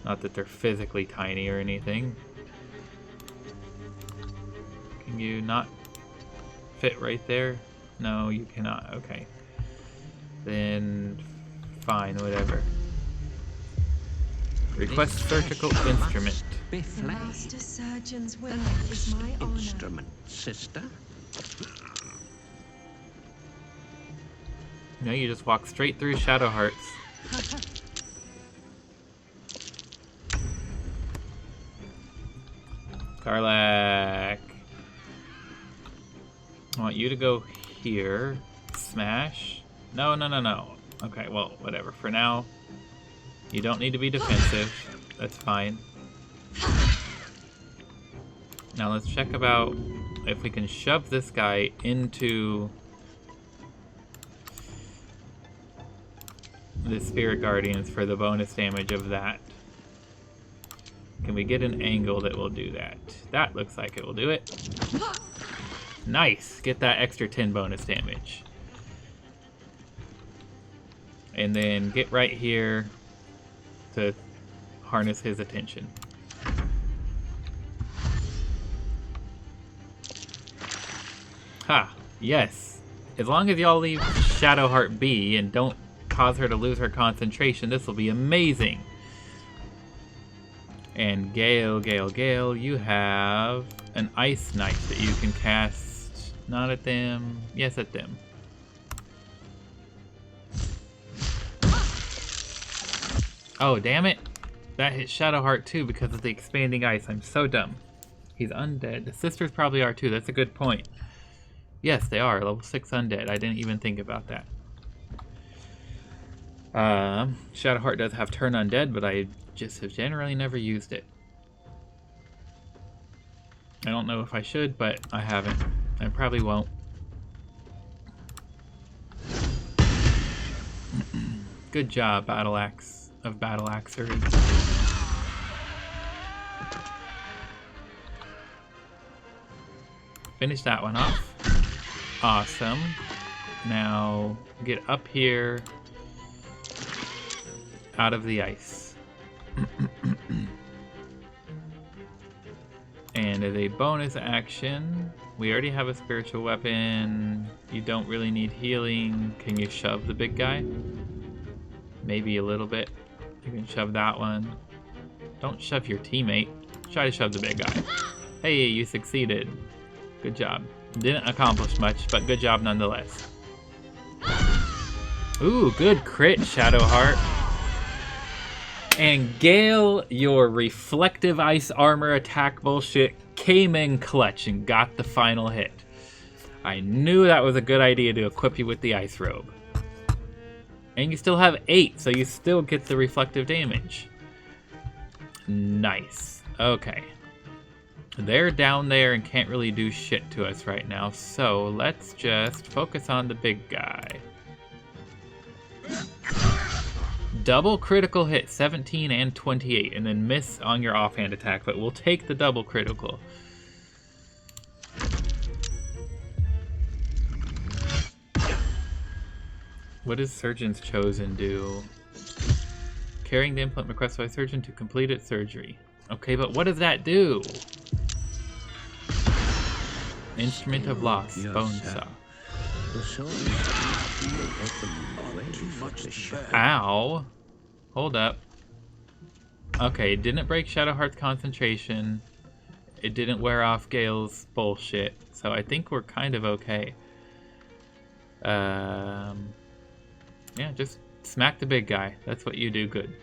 Not that they're physically tiny or anything. Can you not fit right there? No, you cannot. Okay. Then, fine, whatever. Request surgical instrument. The master surgeon's will is my honor. Instrument, sister. No, you just walk straight through Shadow Hearts. Karlak. I want you to go here. Smash. No, no, no, no. Okay, well, whatever. For now, you don't need to be defensive. That's fine. Now let's check about if we can shove this guy into the Spirit Guardians for the bonus damage of that. Can we get an angle that will do that? That looks like it will do it. Nice! Get that extra 10 bonus damage. And then get right here to harness his attention. Ha! Yes. As long as y'all leave Shadowheart be and don't cause her to lose her concentration, this will be amazing. And Gale, you have an ice knife that you can cast. Not at them. Yes, at them. Oh, damn it. That hit Shadowheart too because of the expanding ice. I'm so dumb. He's undead. The sisters probably are too. That's a good point. Yes, they are. Level 6 undead. I didn't even think about that. Shadowheart does have turn undead, but I just have generally never used it. I don't know if I should, but I haven't. I probably won't. Good job, Battle Axe of Battle Axery. Finish that one off. Awesome. Now get up here out of the ice. And as a bonus action, we already have a spiritual weapon. You don't really need healing. Can you shove the big guy? Maybe a little bit. You can shove that one. Don't shove your teammate. Try to shove the big guy. Hey, you succeeded. Good job. Didn't accomplish much, but good job nonetheless. Ooh, good crit, Shadowheart. And Gale, your reflective ice armor attack bullshit came in clutch and got the final hit. I knew that was a good idea to equip you with the ice robe. And you still have 8, so you still get the reflective damage. Nice. Okay. They're down there and can't really do shit to us right now, so let's just focus on the big guy. Double critical hit, 17 and 28, and then miss on your offhand attack, but we'll take the double critical. What does Surgeon's Chosen do? Carrying the implant requested by surgeon to complete its surgery. Okay, but what does that do? Instrument of Loss, Bone Saw. Ow! Hold up. Okay, it didn't break Shadowheart's concentration. It didn't wear off Gale's bullshit. So I think we're kind of okay. Yeah, just smack the big guy. That's what you do good.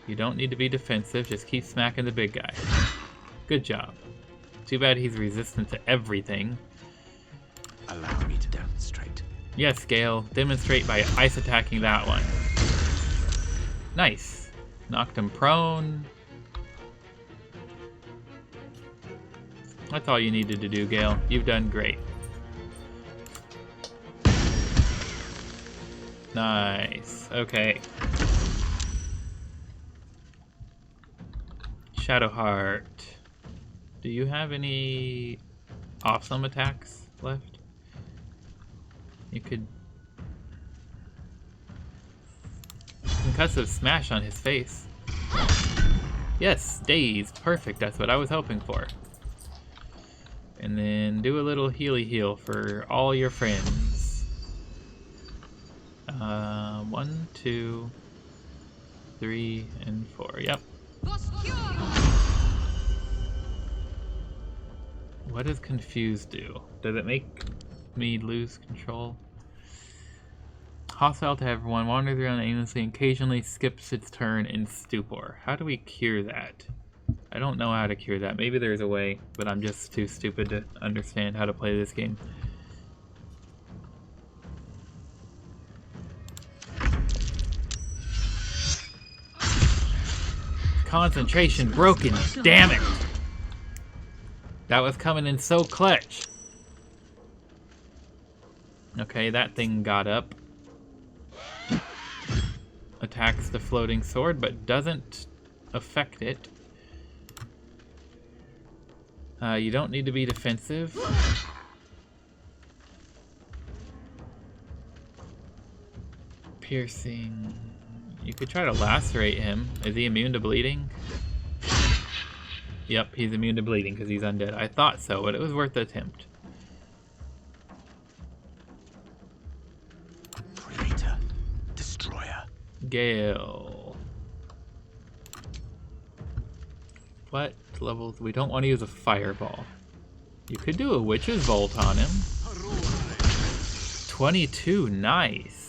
You don't need to be defensive, just keep smacking the big guy. Good job. Too bad he's resistant to everything. Allow me to demonstrate. Yes, Gale. Demonstrate by ice attacking that one. Nice. Knocked him prone. That's all you needed to do, Gale. You've done great. Nice. Okay. Shadowheart. Do you have any awesome attacks left? You could... Concussive smash on his face. Yes, dazed. Perfect. That's what I was hoping for. And then do a little healy heal for all your friends. 1, 2, 3, and 4. Yep. What does Confuse do? Does it make me lose control? Hostile to everyone, wanders around aimlessly, occasionally skips its turn in stupor. How do we cure that? I don't know how to cure that. Maybe there's a way, but I'm just too stupid to understand how to play this game. Concentration broken, damn it! That was coming in so clutch. Okay, that thing got up. Attacks the floating sword, but doesn't affect it. You don't need to be defensive. Piercing. You could try to lacerate him. Is he immune to bleeding? Yep, he's immune to bleeding because he's undead. I thought so, but it was worth the attempt. Creator. Destroyer. Gale. What levels? We don't want to use a fireball. You could do a witch's bolt on him. 22, nice.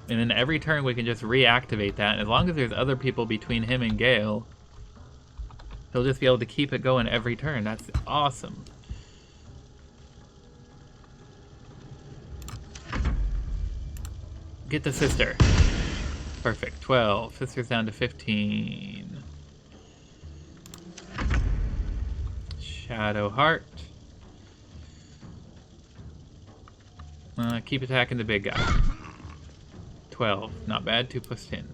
And then every turn we can just reactivate that. And as long as there's other people between him and Gale, he'll just be able to keep it going every turn. That's awesome. Get the sister. Perfect. 12. Sister's down to 15. Shadow Heart. Keep attacking the big guy. 12. Not bad. 2 plus 10.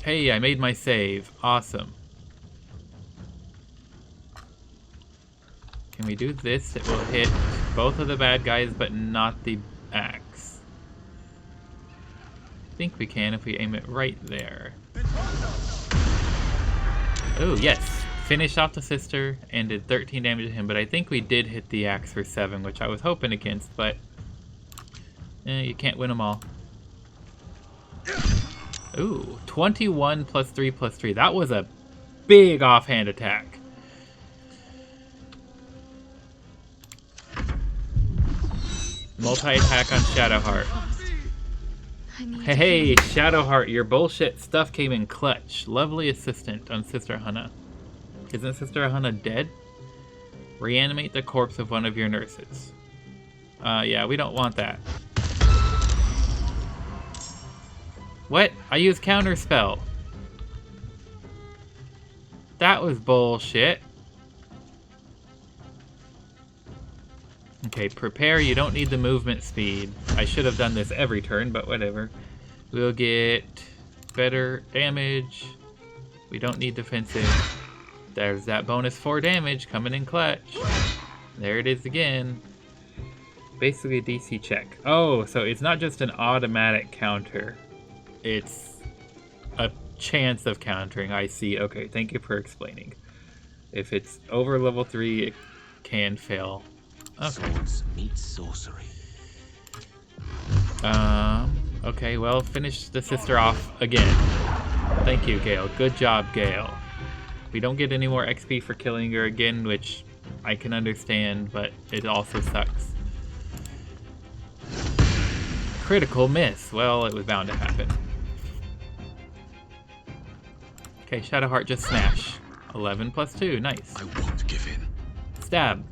Hey, I made my save. Awesome. Can we do this? It will hit both of the bad guys, but not the axe. I think we can if we aim it right there. Oh, yes. Finished off the sister and did 13 damage to him, but I think we did hit the axe for 7, which I was hoping against, but you can't win them all. Ooh, 21 plus 3 plus 3. That was a big offhand attack. Multi-attack on Shadowheart. Hey, Shadowheart, your bullshit stuff came in clutch. Lovely assistant on Sister Hannah. Isn't Sister Hannah dead? Reanimate the corpse of one of your nurses. Yeah, we don't want that. What? I used counterspell. That was bullshit. Okay, prepare. You don't need the movement speed. I should have done this every turn, but whatever. We'll get better damage. We don't need defensive. There's that bonus 4 damage coming in clutch. There it is again. Basically a DC check. Oh, so it's not just an automatic counter. It's a chance of countering. I see. Okay, thank you for explaining. If it's over level 3, it can fail. Okay. Swords meet sorcery. Okay, well, finish the sister off again. Thank you, Gale. Good job, Gale. We don't get any more XP for killing her again, which I can understand, but it also sucks. Critical miss. Well, it was bound to happen. Okay, Shadowheart just smash. 11 plus 2. Nice. I won't give in. Stab.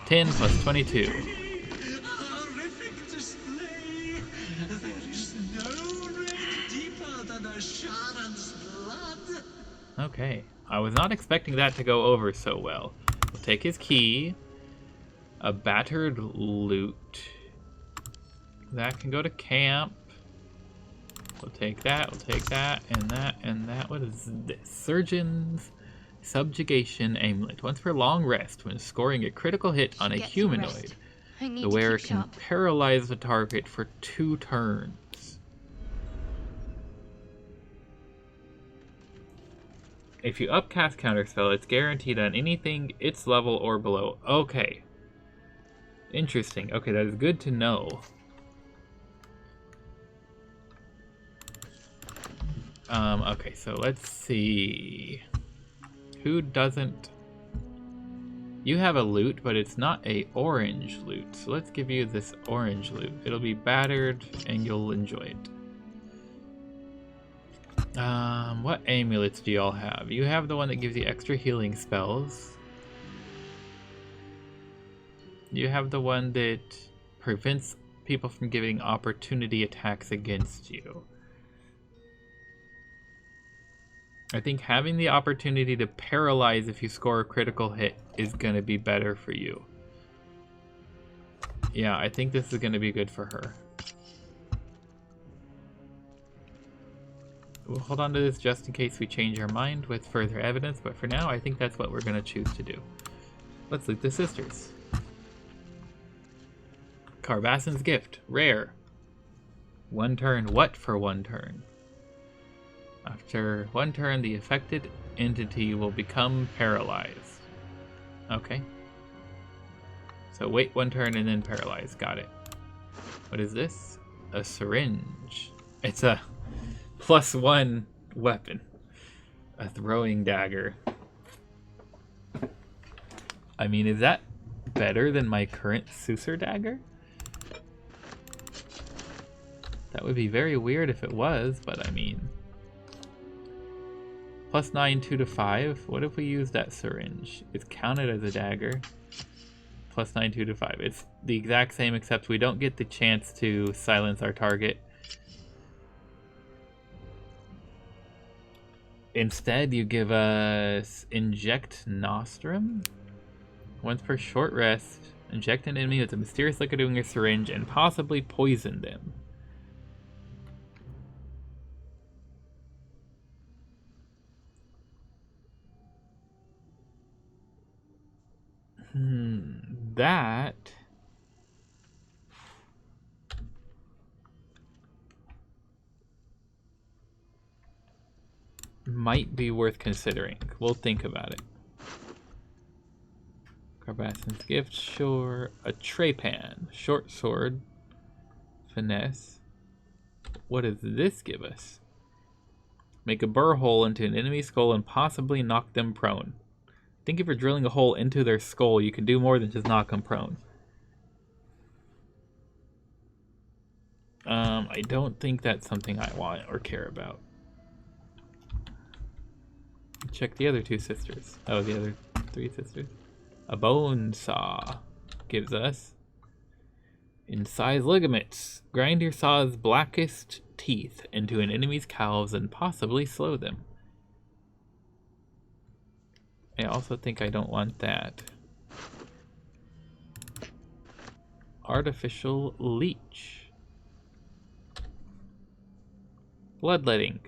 10 plus 22. Horrific display. There is no red deeper than a Sharon's blood. Okay, I was not expecting that to go over so well. We'll take his key. A battered loot. That can go to camp. We'll take that, and that, and that. What is this? Surgeon's Subjugation Amulet. Once per long rest, when scoring a critical hit on a Get some humanoid, rest. I need the to wearer keep can sharp. paralyze the target for 2 turns. If you upcast Counterspell, it's guaranteed on anything its level or below. Okay. Interesting. Okay, that is good to know. Okay, so let's see. Who doesn't... You have a loot, but it's not a orange loot. So let's give you this orange loot. It'll be battered, and you'll enjoy it. What amulets do y'all have? You have the one that gives you extra healing spells. You have the one that prevents people from giving opportunity attacks against you. I think having the opportunity to paralyze if you score a critical hit is going to be better for you. Yeah, I think this is going to be good for her. We'll hold on to this just in case we change our mind with further evidence, but for now, I think that's what we're going to choose to do. Let's loot the sisters. Carbassen's Gift. Rare. 1 turn. What for 1 turn? After 1 turn, the affected entity will become paralyzed. Okay. So wait 1 turn and then paralyze. Got it. What is this? A syringe. It's a +1 weapon. A throwing dagger. I mean, is that better than my current Susur dagger? That would be very weird if it was, but I mean... +9, 2 to 5. What if we use that syringe? It's counted as a dagger. +9, 2 to 5. It's the exact same, except we don't get the chance to silence our target. Instead, you give us Inject Nostrum. Once per short rest, inject an enemy with a mysterious liquid in your syringe and possibly poison them. That might be worth considering. We'll think about it. Carbassen's Gift, sure. A Trepan, short sword, finesse. What does this give us? Make a burr hole into an enemy skull and possibly knock them prone. I think if you're drilling a hole into their skull, you can do more than just knock them prone. I don't think that's something I want or care about. Check the other 2 sisters. Oh, the other 3 sisters. A bone saw gives us incised ligaments. Grind your saw's blackest teeth into an enemy's calves and possibly slow them. I also think I don't want that. Artificial leech. Bloodletting.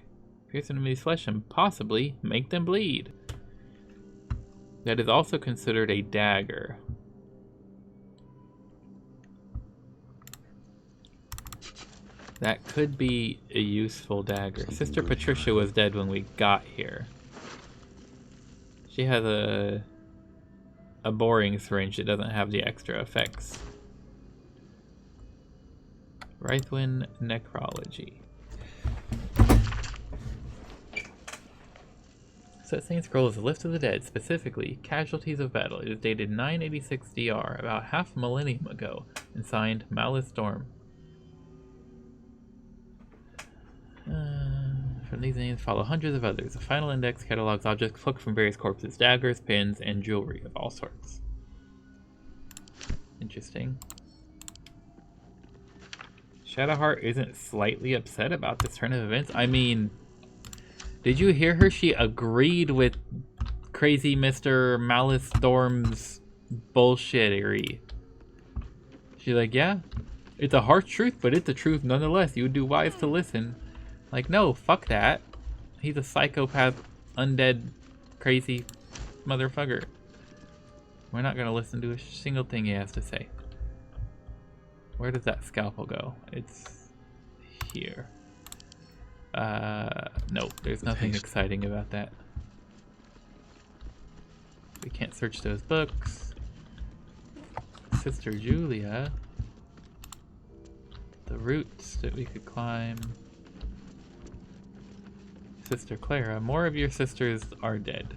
Pierce an enemy's flesh and possibly make them bleed. That is also considered a dagger. That could be a useful dagger. Sister Patricia was dead when we got here. She has a boring syringe that doesn't have the extra effects. Rythwin Necrology. Setting scroll is a list of the dead, specifically casualties of battle. It is dated 986 DR, about half a millennium ago, and signed Malice Storm. From these names follow hundreds of others. The final index catalogs objects plucked from various corpses, daggers, pins, and jewelry of all sorts. Interesting. Shadowheart isn't slightly upset about this turn of events. I mean, did you hear her? She agreed with crazy Mr. Malice Storm's bullshittery. She's like, yeah, it's a harsh truth, but it's a truth nonetheless. You would do wise to listen. Like, no, fuck that. He's a psychopath, undead, crazy motherfucker. We're not gonna listen to a single thing he has to say. Where does that scalpel go? It's here. Nope, there's nothing exciting about that. We can't search those books. Sister Julia. The roots that we could climb. Sister Clara. More of your sisters are dead.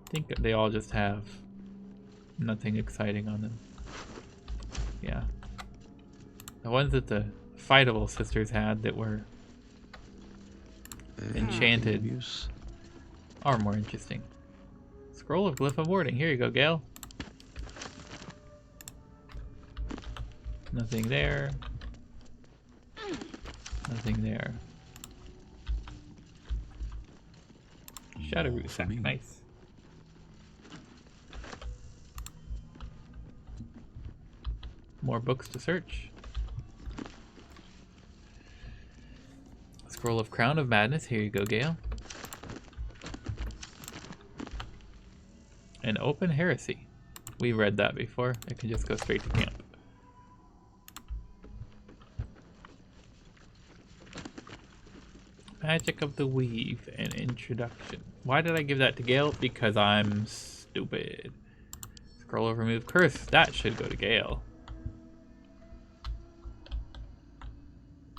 I think they all just have nothing exciting on them. Yeah. The ones that the fightable sisters had that were enchanted are more interesting. Scroll of Glyph of Warding. Here you go, Gale. Nothing there. Nothing there. Shadow Root Sack. Nice. More books to search. Scroll of Crown of Madness. Here you go, Gale. An Open Heresy. We read that before. I can just go straight to camp. Magic of the Weave and Introduction. Why did I give that to Gale? Because I'm stupid. Scroll over, remove curse. That should go to Gale.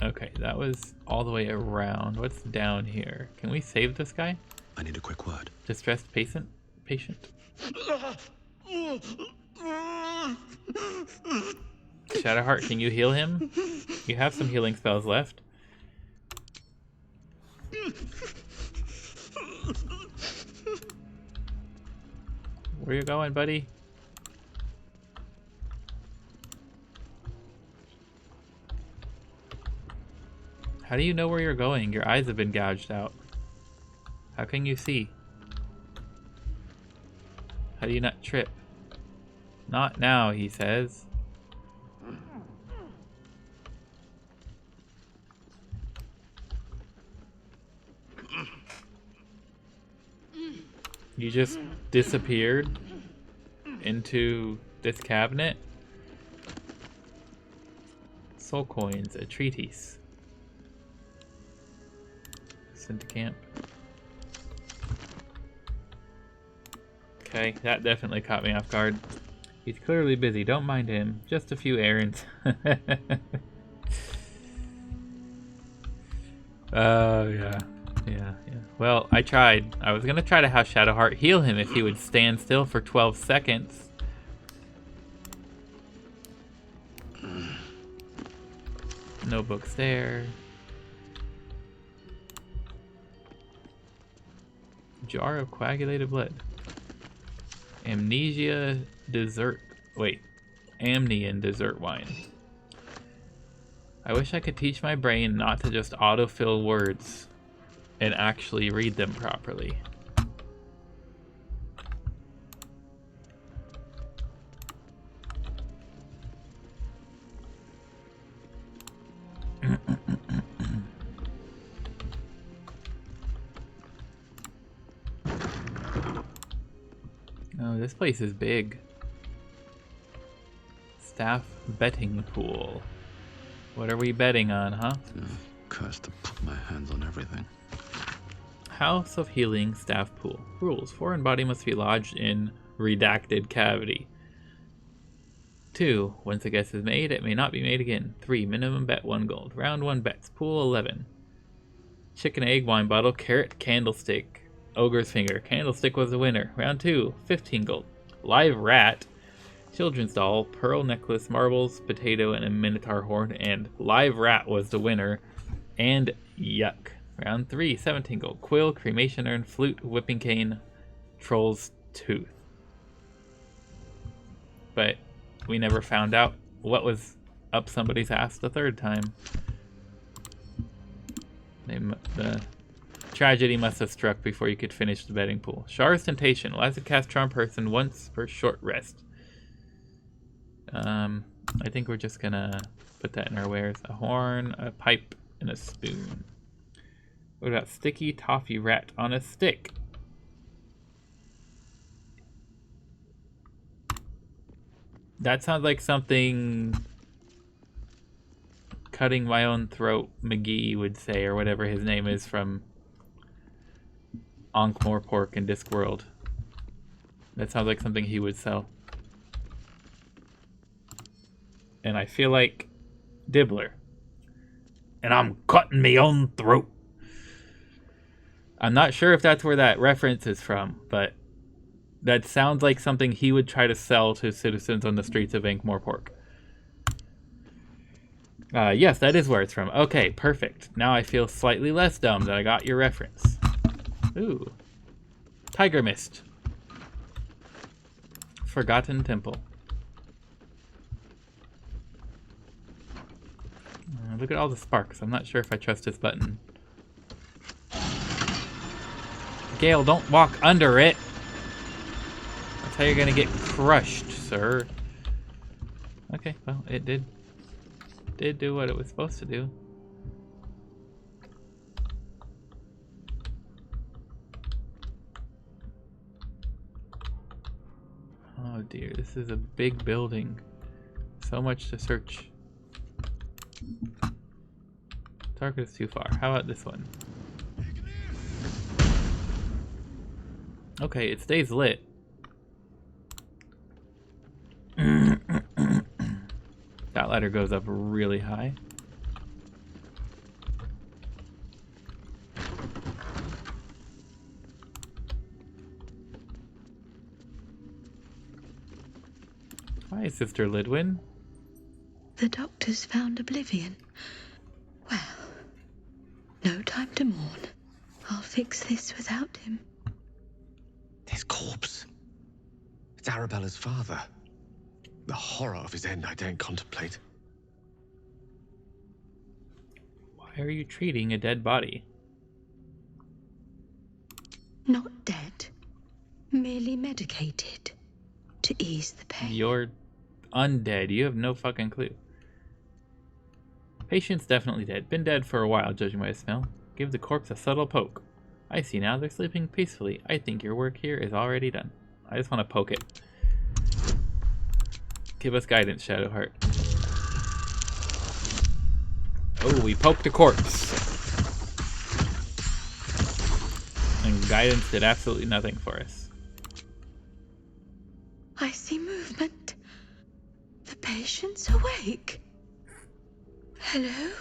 Okay, that was all the way around. What's down here? Can we save this guy? I need a quick word. Distressed patient? Shadowheart, can you heal him? You have some healing spells left. Where you going, buddy? How do you know where you're going? Your eyes have been gouged out. How can you see? How do you not trip? Not now, he says. You just disappeared into this cabinet? Soul coins, a treatise. Sent to camp. Okay, that definitely caught me off guard. He's clearly busy, don't mind him. Just a few errands. Oh, yeah. Yeah. Well, I tried. I was gonna try to have Shadowheart heal him if he would stand still for 12 seconds. No books there. Jar of coagulated blood. Amnesia dessert. Wait. Amnian dessert wine. I wish I could teach my brain not to just autofill words and actually read them properly. Oh, this place is big. Staff betting pool. What are we betting on, huh? Cursed to put my hands on everything. House of Healing Staff Pool. Rules. Foreign body must be lodged in redacted cavity. 2. Once a guess is made, it may not be made again. 3. Minimum bet 1 gold. Round 1 bets. Pool 11. Chicken egg wine bottle. Carrot candlestick. Ogre's finger. Candlestick was the winner. Round 2. 15 gold. Live rat. Children's doll. Pearl necklace. Marbles. Potato and a minotaur horn. And live rat was the winner. And yuck. Round 3, 17 gold. Quill, cremation urn, flute, whipping cane, troll's tooth. But we never found out what was up somebody's ass the third time. The tragedy must have struck before you could finish the betting pool. Shar's Temptation. Allows to cast Charm Person once for short rest. I think we're just gonna put that in our wares. A horn, a pipe, and a spoon. What about sticky toffee rat on a stick? That sounds like something cutting my own throat McGee would say, or whatever his name is from Ankh-Morpork in Discworld. That sounds like something he would sell. And I feel like Dibbler. And I'm cutting my own throat. I'm not sure if that's where that reference is from, but that sounds like something he would try to sell to citizens on the streets of Ankh-Morpork. Yes, that is where it's from. Okay, perfect. Now I feel slightly less dumb that I got your reference. Ooh. Tiger Mist. Forgotten Temple. Look at all the sparks. I'm not sure if I trust this button. Gale, don't walk under it. That's how you're gonna get crushed, sir. Okay, well, it did do what it was supposed to do. Oh, dear, this is a big building. So much to search. Target is too far. How about this one? Okay, it stays lit. That ladder goes up really high. Hi, Sister Lidwin. The doctors found oblivion. Well, no time to mourn. I'll fix this without him. His corpse. It's Arabella's father. The horror of his end I daren't contemplate. Why are you treating a dead body? Not dead. Merely medicated. To ease the pain. You're undead. You have no fucking clue. Patient's definitely dead. Been dead for a while, judging by the smell. Give the corpse a subtle poke. I see now they're sleeping peacefully. I think your work here is already done. I just want to poke it. Give us guidance, Shadowheart. Oh, we poked a corpse. And guidance did absolutely nothing for us. I see movement. The patient's awake. Hello?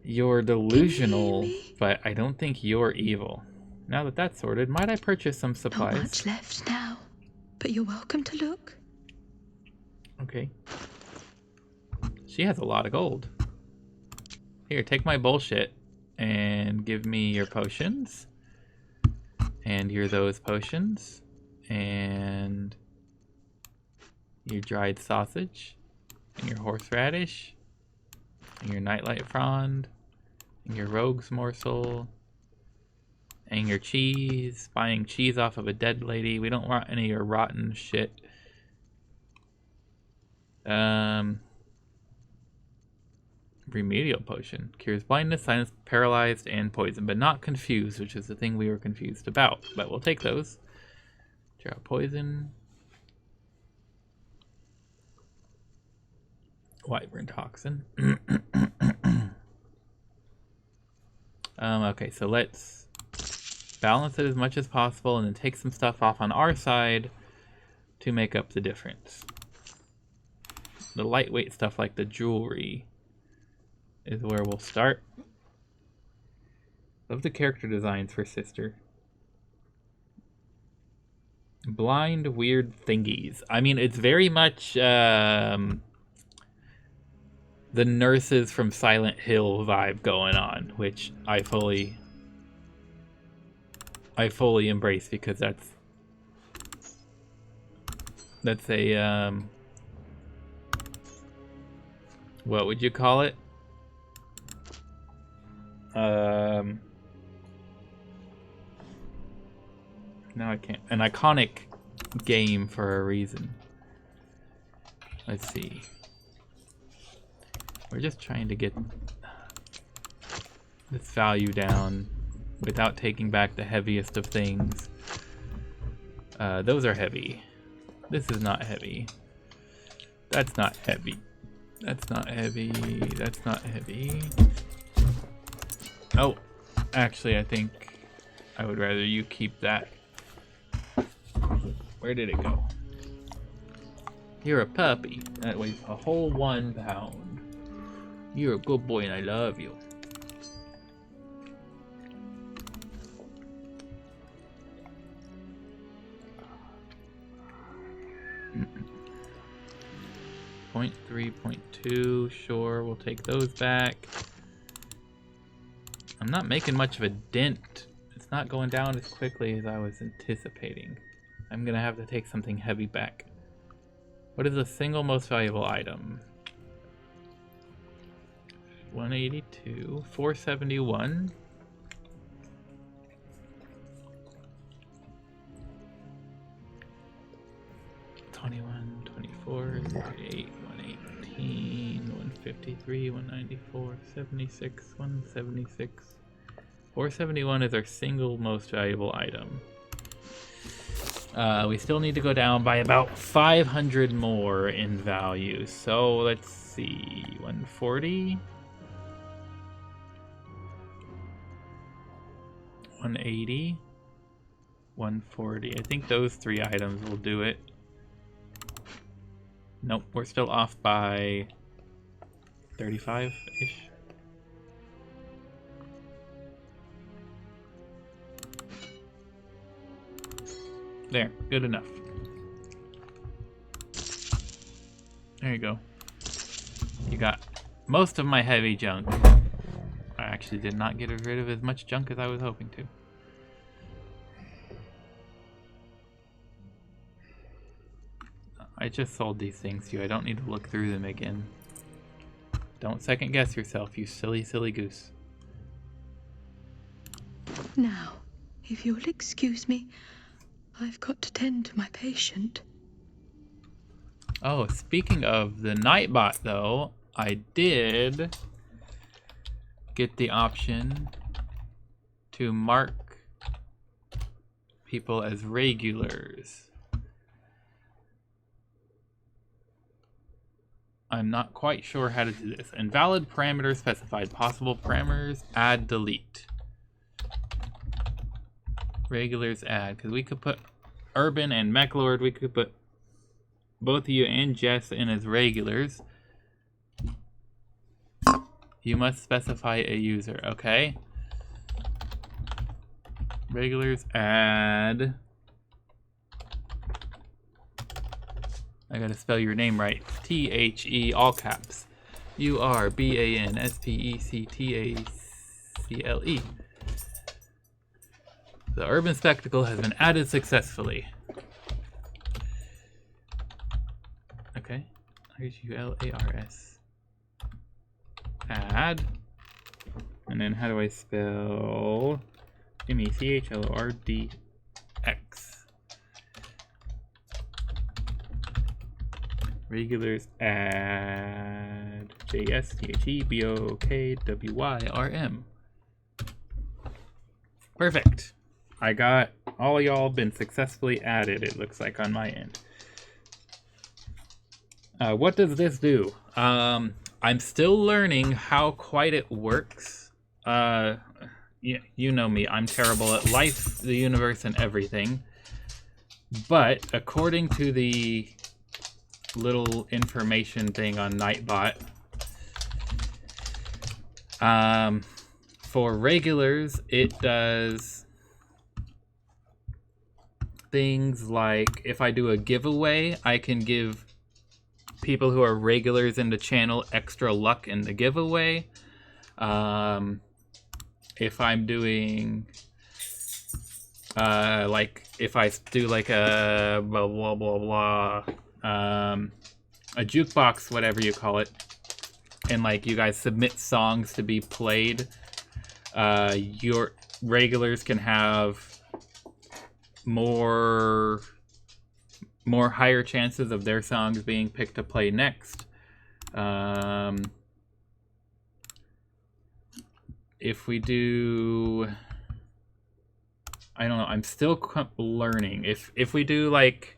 You're delusional, Can you hear me? but I don't think you're evil. Now that that's sorted, might I purchase some supplies? Not much left now, but you're welcome to look. Okay. She has a lot of gold. Here, take my bullshit and give me your potions. And here are those potions. And your dried sausage. And your horseradish. And your nightlight frond. And your rogue's morsel. And your cheese. Buying cheese off of a dead lady. We don't want any of your rotten shit. Remedial potion. Cures blindness, silence, paralyzed, and poison, but not confused, which is the thing we were confused about. But we'll take those. Draw poison. Wyvern toxin. Okay, so let's balance it as much as possible and then take some stuff off on our side to make up the difference. The lightweight stuff like the jewelry is where we'll start. Love the character designs for Sister. Blind weird thingies. I mean, it's very much the nurses from Silent Hill vibe going on, which I fully embrace because that's a what would you call it? No, I can't. An iconic game for a reason. Let's see. We're just trying to get this value down without taking back the heaviest of things. Those are heavy. This is not heavy. That's not heavy. That's not heavy. That's not heavy. Oh, actually, I think I would rather you keep that. Where did it go? You're a puppy. That weighs a whole 1 pound. You're a good boy and I love you. Point 3.2, sure, we'll take those back. I'm not making much of a dent. It's not going down as quickly as I was anticipating. I'm gonna have to take something heavy back. What is the single most valuable item? 182, 471. $21, $24, $38, $118, $153, $194, $76, $176. 471 is our single most valuable item. We still need to go down by about 500 more in value. So let's see, 140, 180, 140. I think those 3 items will do it. Nope, we're still off by 35-ish. There, good enough. There you go. You got most of my heavy junk. I actually did not get rid of as much junk as I was hoping to. I just sold these things to you. I don't need to look through them again. Don't second guess yourself, you silly, silly goose. Now, if you'll excuse me, I've got to tend to my patient. Oh, speaking of the Nightbot, though, I did get the option to mark people as regulars. I'm not quite sure how to do this. Invalid parameters specified. Possible parameters, add, delete. Regulars add, because we could put Urban and Mechlord, we could put both of you and Jess in as regulars. You must specify a user, okay? Regulars add. I gotta spell your name right. T-H-E, all caps. U-R-B-A-N-S-P-E-C-T-A-C-L-E. The Urban Spectacle has been added successfully. Okay. H-U-L-A-R-S. Add. And then how do I spell M-E-C-H-L-O-R-D-X? Regulars add J-S-T-H-E-B-O-K-W-Y-R-M. Perfect. I got all y'all been successfully added, it looks like on my end. What does this do? I'm still learning how quite it works. You know me, I'm terrible at life, the universe, and everything. But according to the little information thing on Nightbot, for regulars, it does things like if I do a giveaway, I can give people who are regulars in the channel extra luck in the giveaway. If I'm doing like if I do like a blah blah blah blah a jukebox, whatever you call it, and like you guys submit songs to be played, your regulars can have more higher chances of their songs being picked to play next. If we do, I don't know, I'm still learning. If we do like,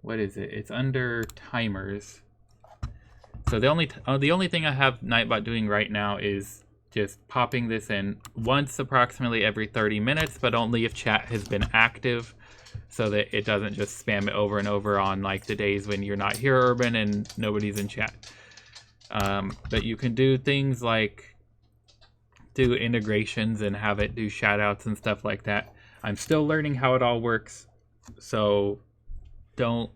what is it? It's under timers. So the only thing I have Nightbot doing right now is just popping this in once approximately every 30 minutes, but only if chat has been active, so that it doesn't just spam it over and over on like the days when you're not here, Urban, and nobody's in chat. But you can do things like do integrations and have it do shoutouts and stuff like that. I'm still learning how it all works, so don't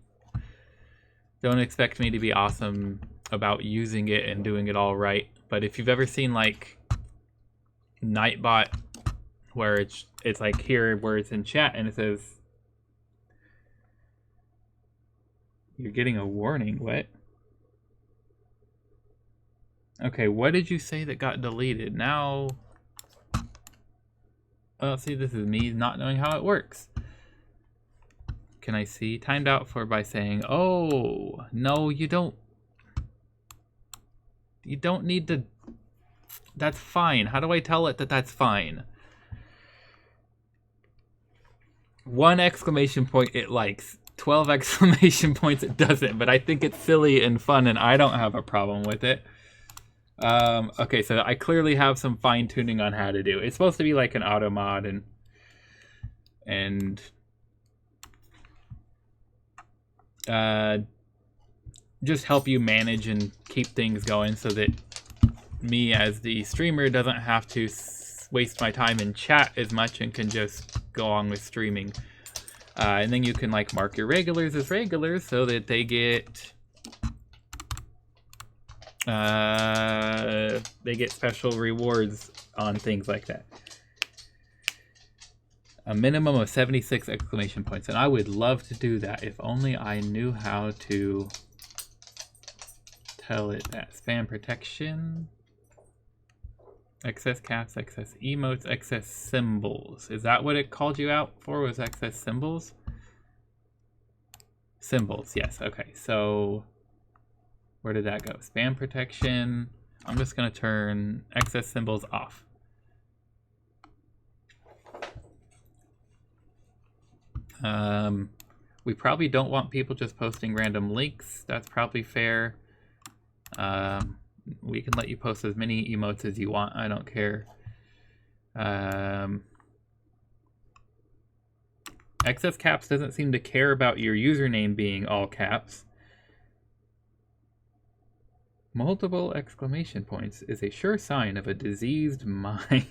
expect me to be awesome about using it and doing it all right. But if you've ever seen like Nightbot, where it's like here where it's in chat and it says you're getting a warning. What? Okay, what did you say that got deleted? Now, oh, see, this is me not knowing how it works. Can I see? Timed out for by saying, oh, no, you don't need to. That's fine. How do I tell it that that's fine? 1 exclamation point it likes. 12 exclamation points it doesn't, but I think it's silly and fun and I don't have a problem with it. Okay, so I clearly have some fine-tuning on how to do. It's supposed to be like an auto mod and just help you manage and keep things going so that me as the streamer doesn't have to waste my time in chat as much and can just go on with streaming. And then you can like mark your regulars as regulars so that they get special rewards on things like that. A minimum of 76 exclamation points, and I would love to do that if only I knew how to tell it that. Spam protection, excess caps, excess emotes, excess symbols. Is that what it called you out for, was excess symbols? Symbols, yes, okay, so where did that go? Spam protection. I'm just gonna turn excess symbols off. We probably don't want people just posting random links. That's probably fair. We can let you post as many emotes as you want. I don't care. Excess caps doesn't seem to care about your username being all caps. Multiple exclamation points is a sure sign of a diseased mind.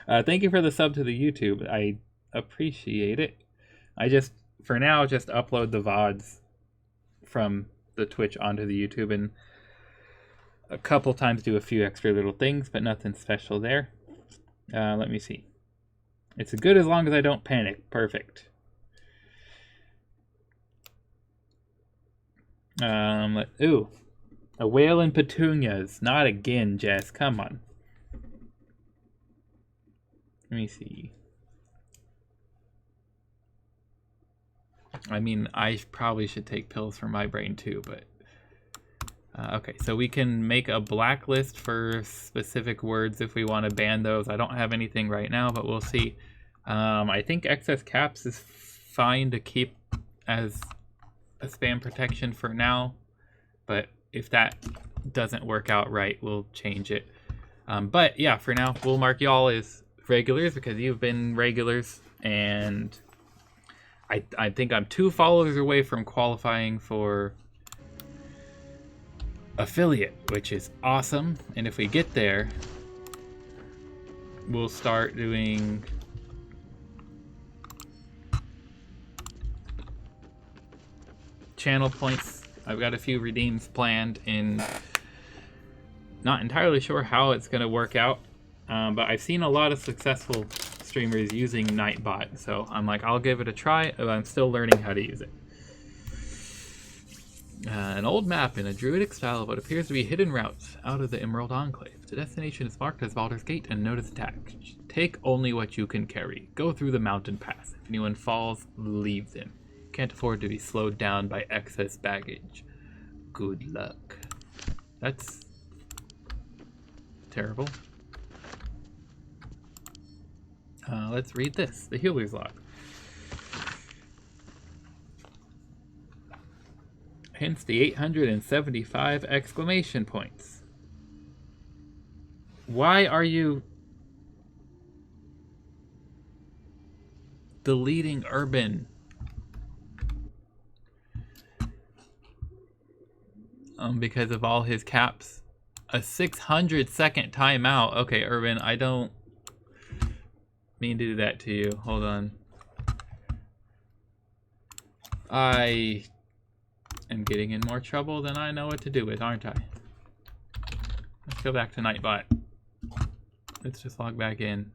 Thank you for the sub to the YouTube. I appreciate it. I just, for now, just upload the VODs from the Twitch onto the YouTube and a couple times do a few extra little things, but nothing special there. Let me see. It's good as long as I don't panic. Perfect. Ooh. A whale and petunias. Not again, Jess. Come on. Let me see. I mean, I probably should take pills for my brain too, but... okay, so we can make a blacklist for specific words if we want to ban those. I don't have anything right now, but we'll see. I think excess caps is fine to keep as a spam protection for now, but if that doesn't work out right, we'll change it. But yeah, for now, we'll mark y'all as regulars because you've been regulars, and I think I'm 2 followers away from qualifying for affiliate, which is awesome. And if we get there, we'll start doing channel points. I've got a few redeems planned, and not entirely sure how it's going to work out, but I've seen a lot of successful streamers using Nightbot, so I'm like, I'll give it a try, but I'm still learning how to use it. An old map in a druidic style of what appears to be hidden routes out of the Emerald Enclave. The destination is marked as Baldur's Gate and notice attack. Take only what you can carry. Go through the mountain pass. If anyone falls, leave them. Can't afford to be slowed down by excess baggage. Good luck. That's terrible. Let's read this. The Healer's Log. Hence the 875 exclamation points. Why are you deleting Urban? Because of all his caps. A 600-second timeout. Okay, Urban, I don't mean to do that to you. Hold on. I am getting in more trouble than I know what to do with, aren't I? Let's go back to Nightbot. Let's just log back in.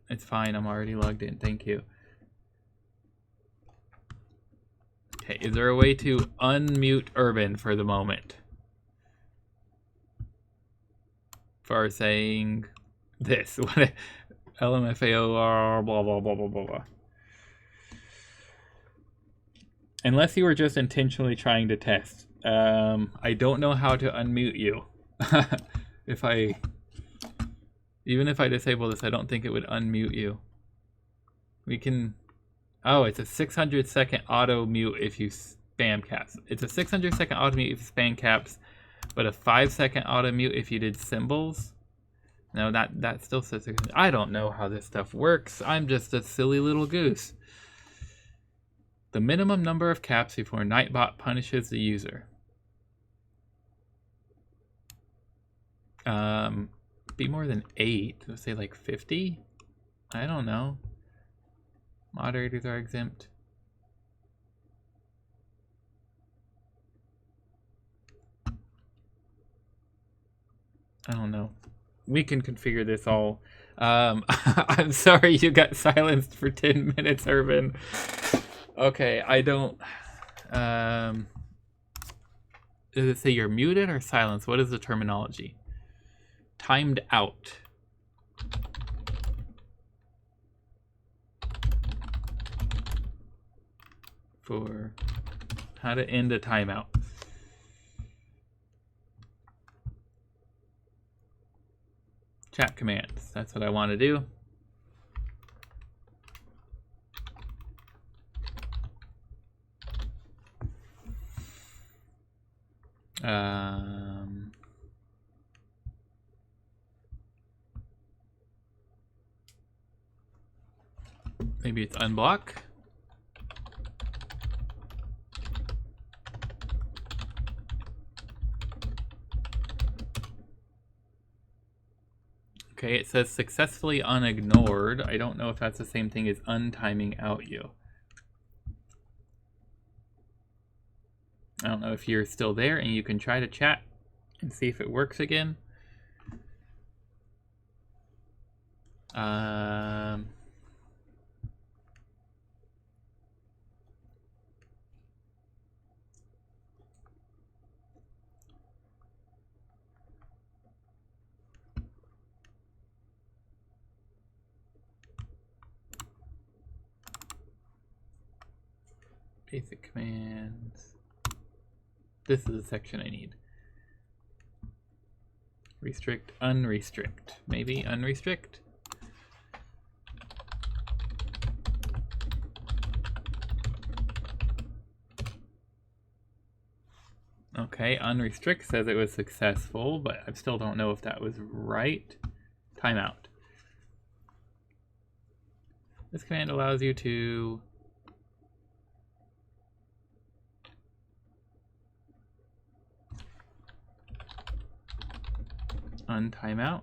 It's fine, I'm already logged in. Thank you. Okay, is there a way to unmute Urban for the moment? For saying this. What? LMFAO, blah, blah, blah, blah, blah, blah. Unless you were just intentionally trying to test. I don't know how to unmute you. Even if I disable this, I don't think it would unmute you. We can... Oh, it's a 600-second auto mute if you spam caps. It's a 600-second auto mute if you spam caps, but a 5-second auto mute if you did symbols. No, that still says... I don't know how this stuff works. I'm just a silly little goose. The minimum number of caps before Nightbot punishes the user. Be more than 8. Let's say like 50? I don't know. Moderators are exempt. I don't know. We can configure this all. I'm sorry you got silenced for 10 minutes, Urban. Okay, I don't... does it say you're muted or silenced? What is the terminology? Timed out. For how to end a timeout. Chat commands. That's what I want to do. Maybe it's unblock. Okay, it says successfully unignored. I don't know if that's the same thing as untiming out you. I don't know if you're still there and you can try to chat and see if it works again. Basic commands. This is the section I need. Restrict, unrestrict. Maybe unrestrict? Okay, unrestrict says it was successful, but I still don't know if that was right. Timeout. This command allows you to untimeout.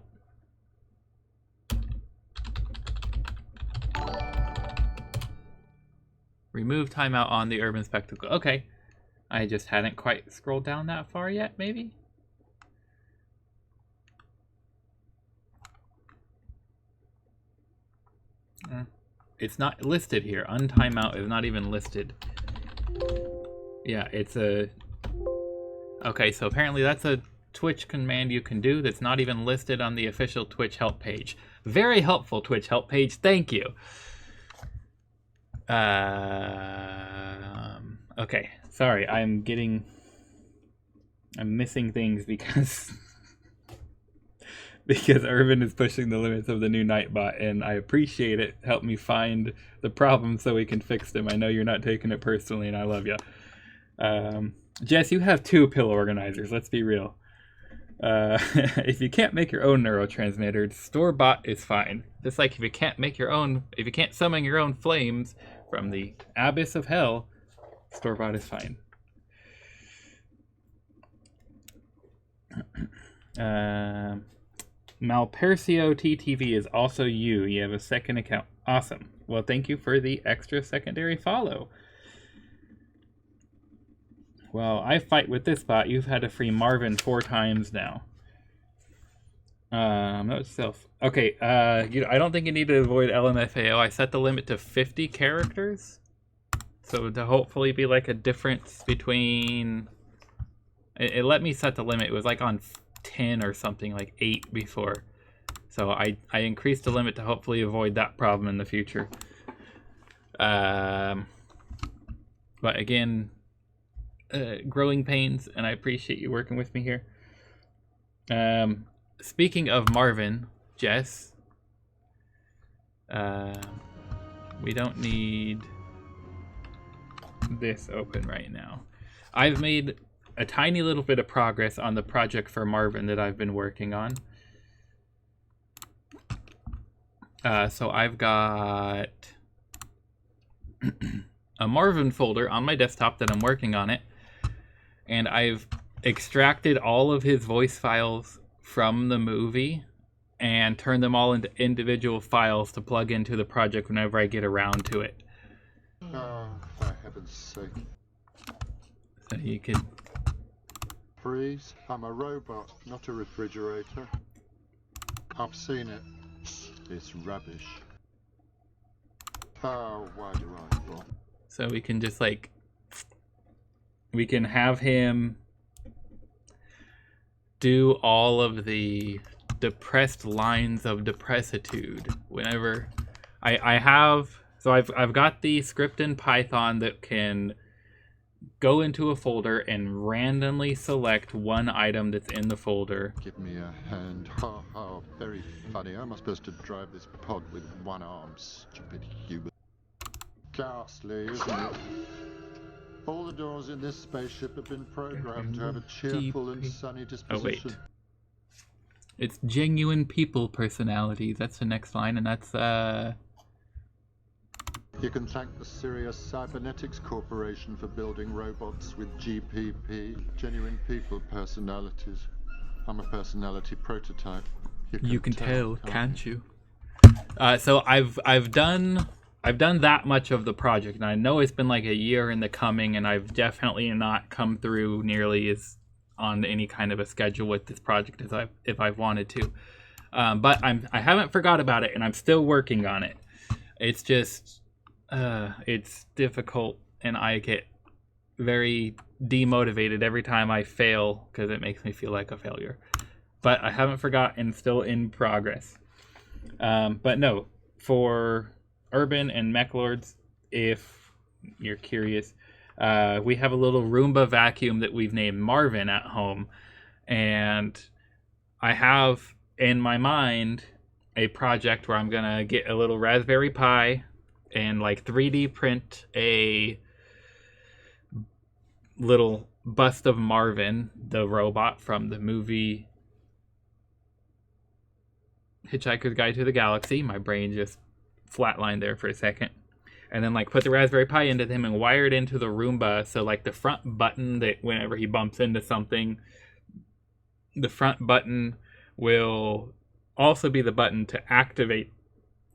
Remove timeout on the urban spectacle. Okay. I just hadn't quite scrolled down that far yet, maybe? It's not listed here. Untimeout is not even listed. Yeah, it's a... Okay, so apparently that's a Twitch command you can do that's not even listed on the official Twitch help page. Very helpful, Twitch help page. Thank you. Okay, sorry, I'm missing things because because Irvin is pushing the limits of the new Nightbot, and I appreciate it. Help me find the problem so we can fix them. I know you're not taking it personally, and I love you. Jess, you have 2 pill organizers. Let's be real. If you can't make your own neurotransmitter, store-bought is fine. Just like if you can't summon your own flames from the abyss of hell, store-bought is fine. Malpercio TTV is also you. You have a second account. Awesome. Well, thank you for the extra secondary follow. Well, I fight with this bot. You've had to free Marvin 4 times now. Note self. Okay, I don't think you need to avoid LMFAO. I set the limit to 50 characters. So to hopefully be like a difference between... It let me set the limit. It was like on 10 or something, like 8 before. So I increased the limit to hopefully avoid that problem in the future. But again... growing pains, and I appreciate you working with me here. Speaking of Marvin, Jess, We don't need this open right now. I've made a tiny little bit of progress on the project for Marvin that I've been working on. So I've got a Marvin folder on my desktop that I'm working on it, and I've extracted all of his voice files from the movie and turned them all into individual files to plug into the project whenever I get around to it. Oh, for heaven's sake. So you could... Freeze. I'm a robot, not a refrigerator. I've seen it. It's rubbish. Oh, why do I bother? So we can just like... We can have him do all of the depressed lines of depressitude whenever I have. So I've got the script in Python that can go into a folder and randomly select one item that's in the folder. Give me a hand. Ha ha, very funny. How am I supposed to drive this pod with one arm, stupid human? Ghastly, isn't it? All the doors in this spaceship have been programmed to have a cheerful and sunny disposition. Oh, wait. It's genuine people personalities. That's the next line, and that's, You can thank the Sirius Cybernetics Corporation for building robots with GPP, genuine people personalities. I'm a personality prototype. You can tell, can't you? So I've done that much of the project, and I know it's been like a year in the coming, and I've definitely not come through nearly as on any kind of a schedule with this project as if I've wanted to. But I haven't forgot about it, and I'm still working on it. It's just it's difficult, and I get very demotivated every time I fail because it makes me feel like a failure. But I haven't forgotten, still in progress. But no, for Urban and Mech Lords, if you're curious, we have a little Roomba vacuum that we've named Marvin at home, and I have in my mind a project where I'm gonna get a little Raspberry Pi and like 3D print a little bust of Marvin, the robot from the movie Hitchhiker's Guide to the Galaxy. My brain just flatlined there for a second. And then like put the Raspberry Pi into him and wire it into the Roomba, so like the front button that whenever he bumps into something, the front button will also be the button to activate,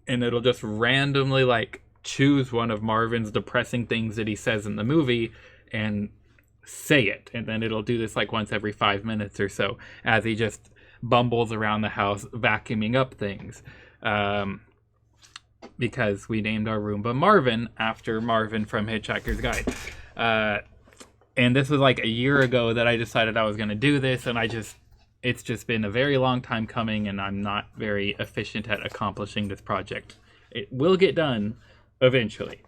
and it'll just randomly like choose one of Marvin's depressing things that he says in the movie and say it, and then it'll do this like once every 5 minutes or so as he just bumbles around the house vacuuming up things. Because we named our Roomba Marvin after Marvin from Hitchhiker's Guide. And this was like a year ago that I decided I was going to do this, and it's just been a very long time coming, and I'm not very efficient at accomplishing this project. It will get done eventually.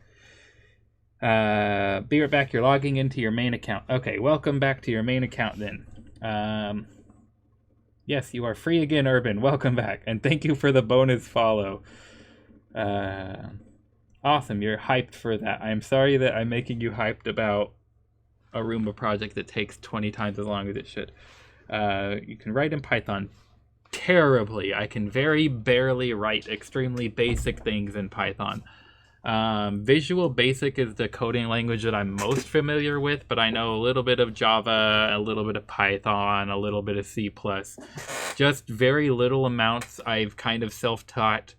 Be right back. You're logging into your main account. Okay, welcome back to your main account then. Yes, you are free again, Urban. Welcome back, and thank you for the bonus follow. Awesome, you're hyped for that. I'm sorry that I'm making you hyped about a Roomba project that takes 20 times as long as it should. You can write in Python terribly. I can very barely write extremely basic things in Python. Visual Basic is the coding language that I'm most familiar with, but I know a little bit of Java, a little bit of Python, a little bit of C++. Just very little amounts. I've kind of self-taught.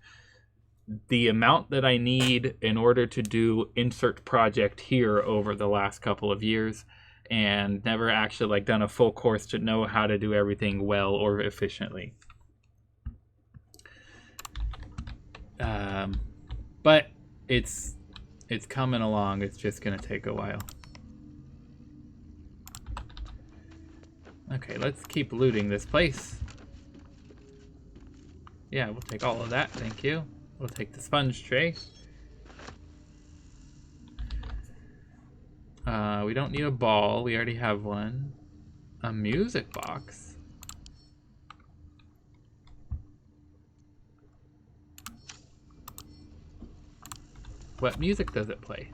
The amount that I need in order to do insert project here over the last couple of years, and never actually like done a full course to know how to do everything well or efficiently. But it's coming along. It's just gonna take a while. Okay, let's keep looting this place. Yeah, we'll take all of that, thank you. We'll take the sponge tray. We don't need a ball. We already have one. A music box. What music does it play?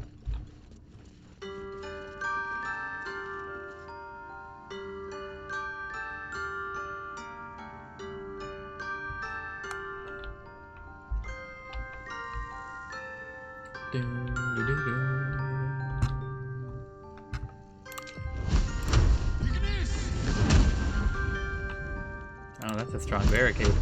Oh, that's a strong barricade.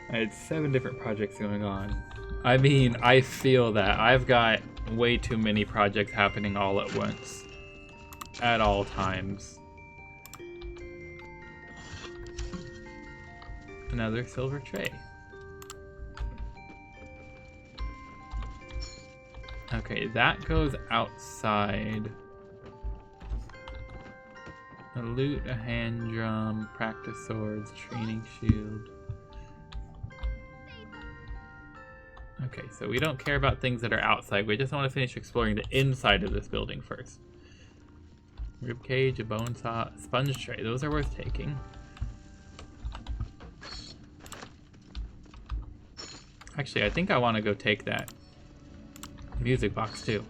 I had 7 different projects going on. I mean, I feel that. I've got way too many projects happening all at once. At all times. Another silver tray. Okay, that goes outside. A lute, a hand drum, practice swords, training shield. Okay, so we don't care about things that are outside. We just want to finish exploring the inside of this building first. Rib cage, a bone saw, sponge tray. Those are worth taking. Actually, I think I want to go take that music box too.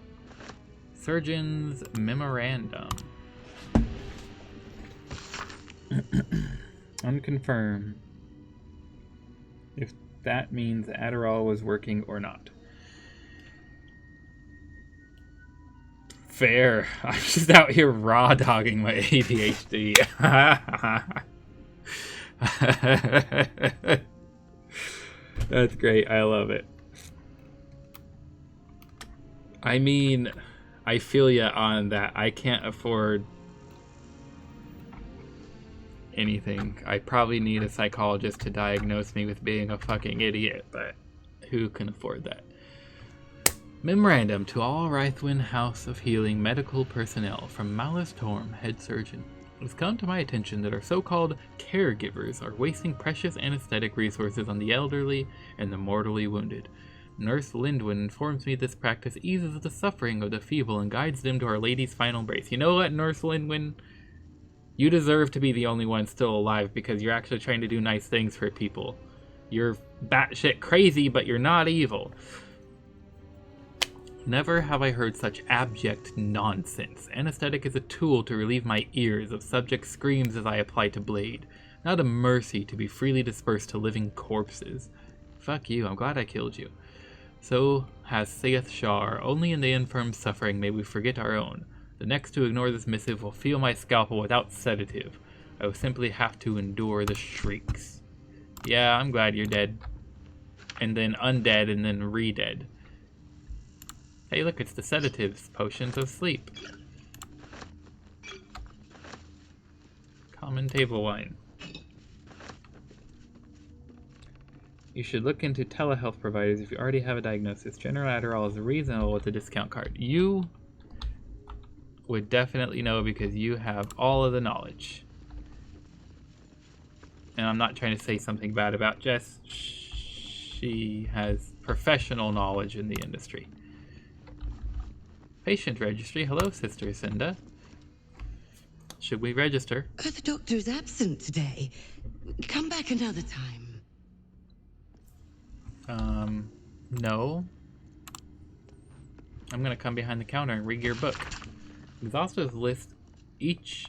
Surgeon's memorandum. Unconfirmed. If that means Adderall was working or not. Fair. I'm just out here raw dogging my ADHD. That's great. I love it. I mean, I feel ya on that. I can't afford anything. I probably need a psychologist to diagnose me with being a fucking idiot, but who can afford that? Memorandum to all Rythwin House of Healing medical personnel from Malus Torm, head surgeon. It has come to my attention that our so-called caregivers are wasting precious anesthetic resources on the elderly and the mortally wounded. Nurse Lindwin informs me this practice eases the suffering of the feeble and guides them to Our Lady's final embrace. You know what, Nurse Lindwin? You deserve to be the only one still alive because you're actually trying to do nice things for people. You're batshit crazy, but you're not evil. Never have I heard such abject nonsense. Anesthetic is a tool to relieve my ears of subject screams as I apply to blade, not a mercy to be freely dispersed to living corpses. Fuck you, I'm glad I killed you. So has saith Shar, only in the infirm's suffering may we forget our own. The next to ignore this missive will feel my scalpel without sedative. I will simply have to endure the shrieks. Yeah, I'm glad you're dead. And then undead and then re-dead. Hey look, it's the sedatives, potions of sleep. Common table wine. You should look into telehealth providers if you already have a diagnosis. General Adderall is reasonable with a discount card. You would definitely know because you have all of the knowledge. And I'm not trying to say something bad about Jess. She has professional knowledge in the industry. Patient registry. Hello, Sister Cinda. Should we register? Oh, the doctor is absent today. Come back another time. No. I'm gonna come behind the counter and read your book. Exhaustive list each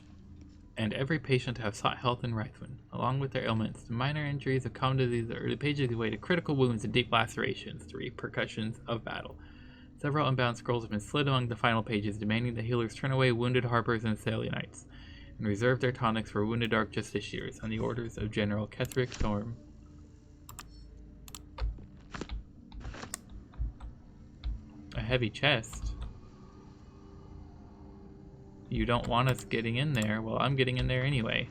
and every patient to have sought health in Rythwin, along with their ailments, to minor injuries, of common disease, the early pages away to critical wounds and deep lacerations, the repercussions of battle. Several unbound scrolls have been slid among the final pages, demanding the healers turn away wounded harpers and Salionites, and reserve their tonics for wounded dark justiciars, on the orders of General Ketherick Thorm. A heavy chest. You don't want us getting in there. Well, I'm getting in there anyway.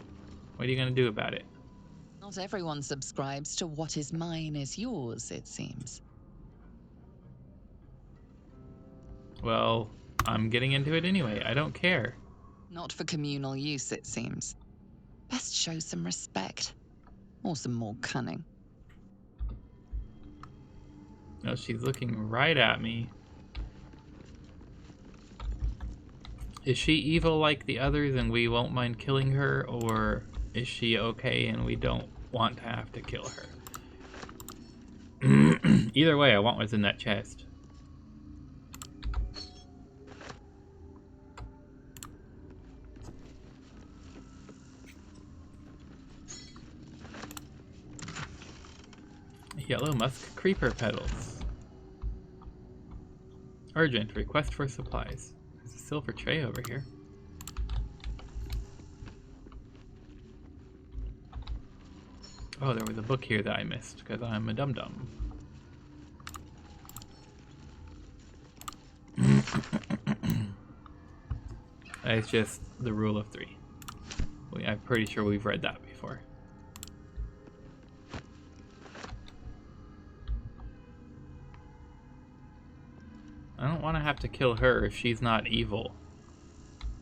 What are you going to do about it? Not everyone subscribes to what is mine is yours, it seems. Well, I'm getting into it anyway. I don't care. Not for communal use, it seems. Best show some respect. Or some more cunning. No, she's looking right at me. Is she evil like the others and we won't mind killing her, or is she okay and we don't want to have to kill her? Either way, I want what's in that chest. Yellow musk creeper petals. Urgent, request for supplies. There's a silver tray over here. Oh, there was a book here that I missed because I'm a dum-dum. It's just the rule of 3. I'm pretty sure we've read that before. I don't want to have to kill her if she's not evil.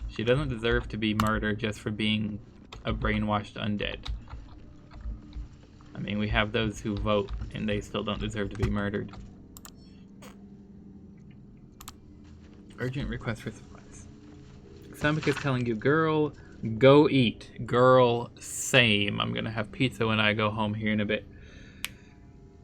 She doesn't deserve to be murdered just for being a brainwashed undead. I mean, we have those who vote and they still don't deserve to be murdered. Urgent request for supplies. Stomach is telling you, girl, go eat. Girl, same. I'm gonna have pizza when I go home here in a bit.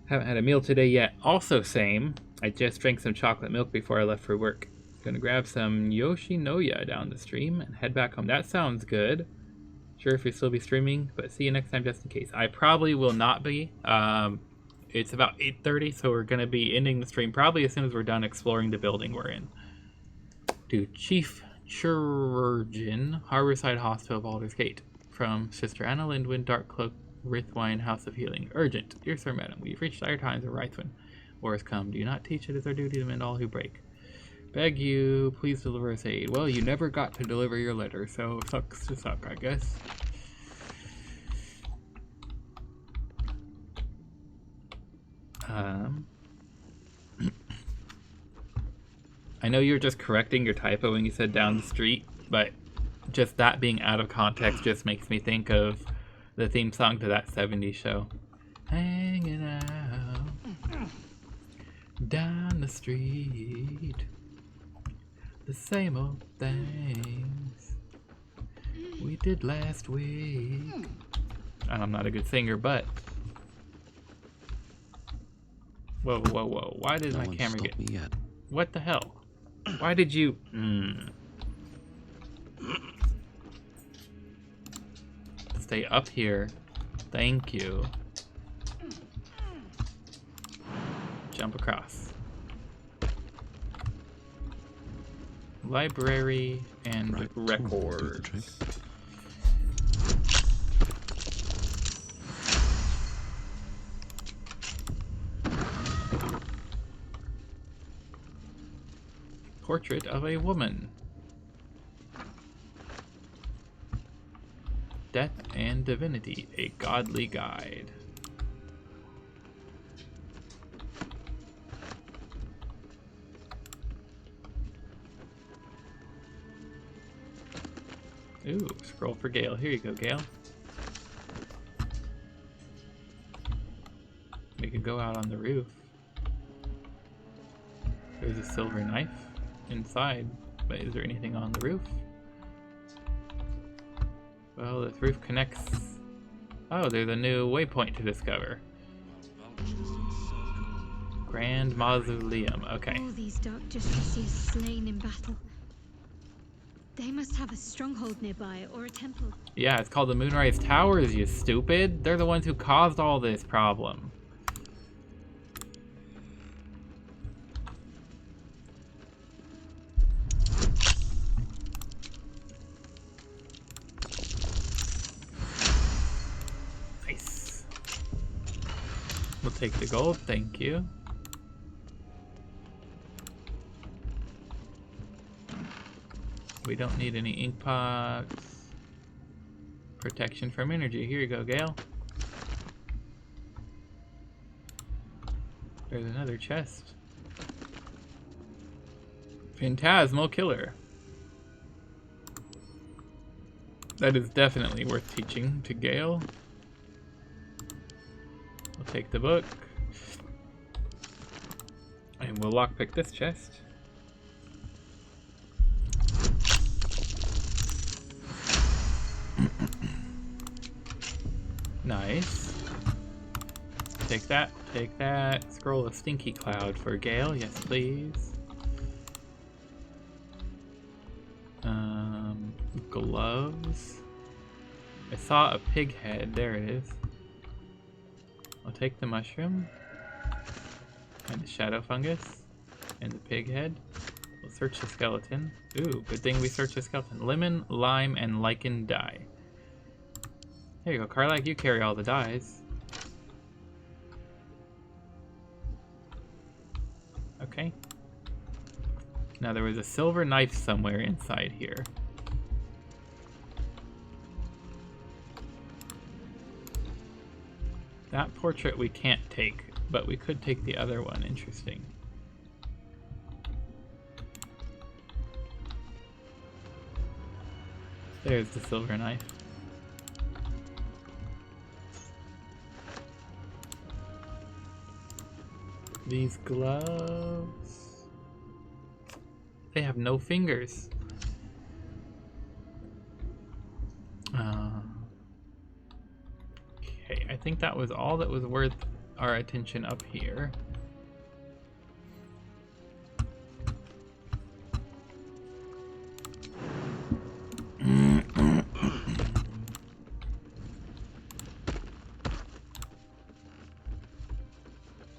Haven't had a meal today yet. Also same. I just drank some chocolate milk before I left for work. Gonna grab some Yoshinoya down the stream and head back home. That sounds good. Sure if you'll still be streaming, but see you next time just in case. I probably will not be. It's about 8:30, so we're gonna be ending the stream probably as soon as we're done exploring the building we're in. To Chief Chirurgeon, Harborside Hospital, Baldur's Gate. From Sister Anna Lindwin, Darkcloak, Rithwine, House of Healing. Urgent. Dear Sir, Madam, we've reached dire times of Rithwin. War has come. Do you not teach it is our duty to mend all who break? Beg you, please deliver us aid. Well, you never got to deliver your letter, so sucks to suck, I guess. I know you were just correcting your typo when you said down the street, but just that being out of context just makes me think of the theme song to that 70s show. Hanging out down the street, the same old things we did last week. And I'm not a good singer, but whoa, whoa, whoa! Why did my camera get me yet? What the hell? Why did you? Stay up here. Thank you. Jump across. Library and Right, records. Portrait of a woman. Death and Divinity, a godly guide. Ooh, scroll for Gale. Here you go, Gale. We could go out on the roof. There's a silver knife inside, but is there anything on the roof? Well, this roof connects. Oh, there's a new waypoint to discover. Grand Mausoleum. Okay. All these dark justiciars slain in battle. They must have a stronghold nearby or a temple. Yeah, it's called the Moonrise Towers, you stupid. They're the ones who caused all this problem. Nice. We'll take the gold, thank you. We don't need any ink pots. Protection from energy. Here you go, Gale. There's another chest. Phantasmal Killer. That is definitely worth teaching to Gale. We'll take the book. And we'll lockpick this chest. Nice. Take that, take that. Scroll of Stinky Cloud for Gale, yes please. Gloves. I saw a pig head, there it is. I'll take the mushroom. And the shadow fungus. And the pig head. We'll search the skeleton. Ooh, good thing we searched the skeleton. Lemon, lime, and lichen dye. There you go, Carlac, you carry all the dyes. Okay. Now there was a silver knife somewhere inside here. That portrait we can't take, but we could take the other one. Interesting. There's the silver knife. These gloves... they have no fingers. Okay, I think that was all that was worth our attention up here.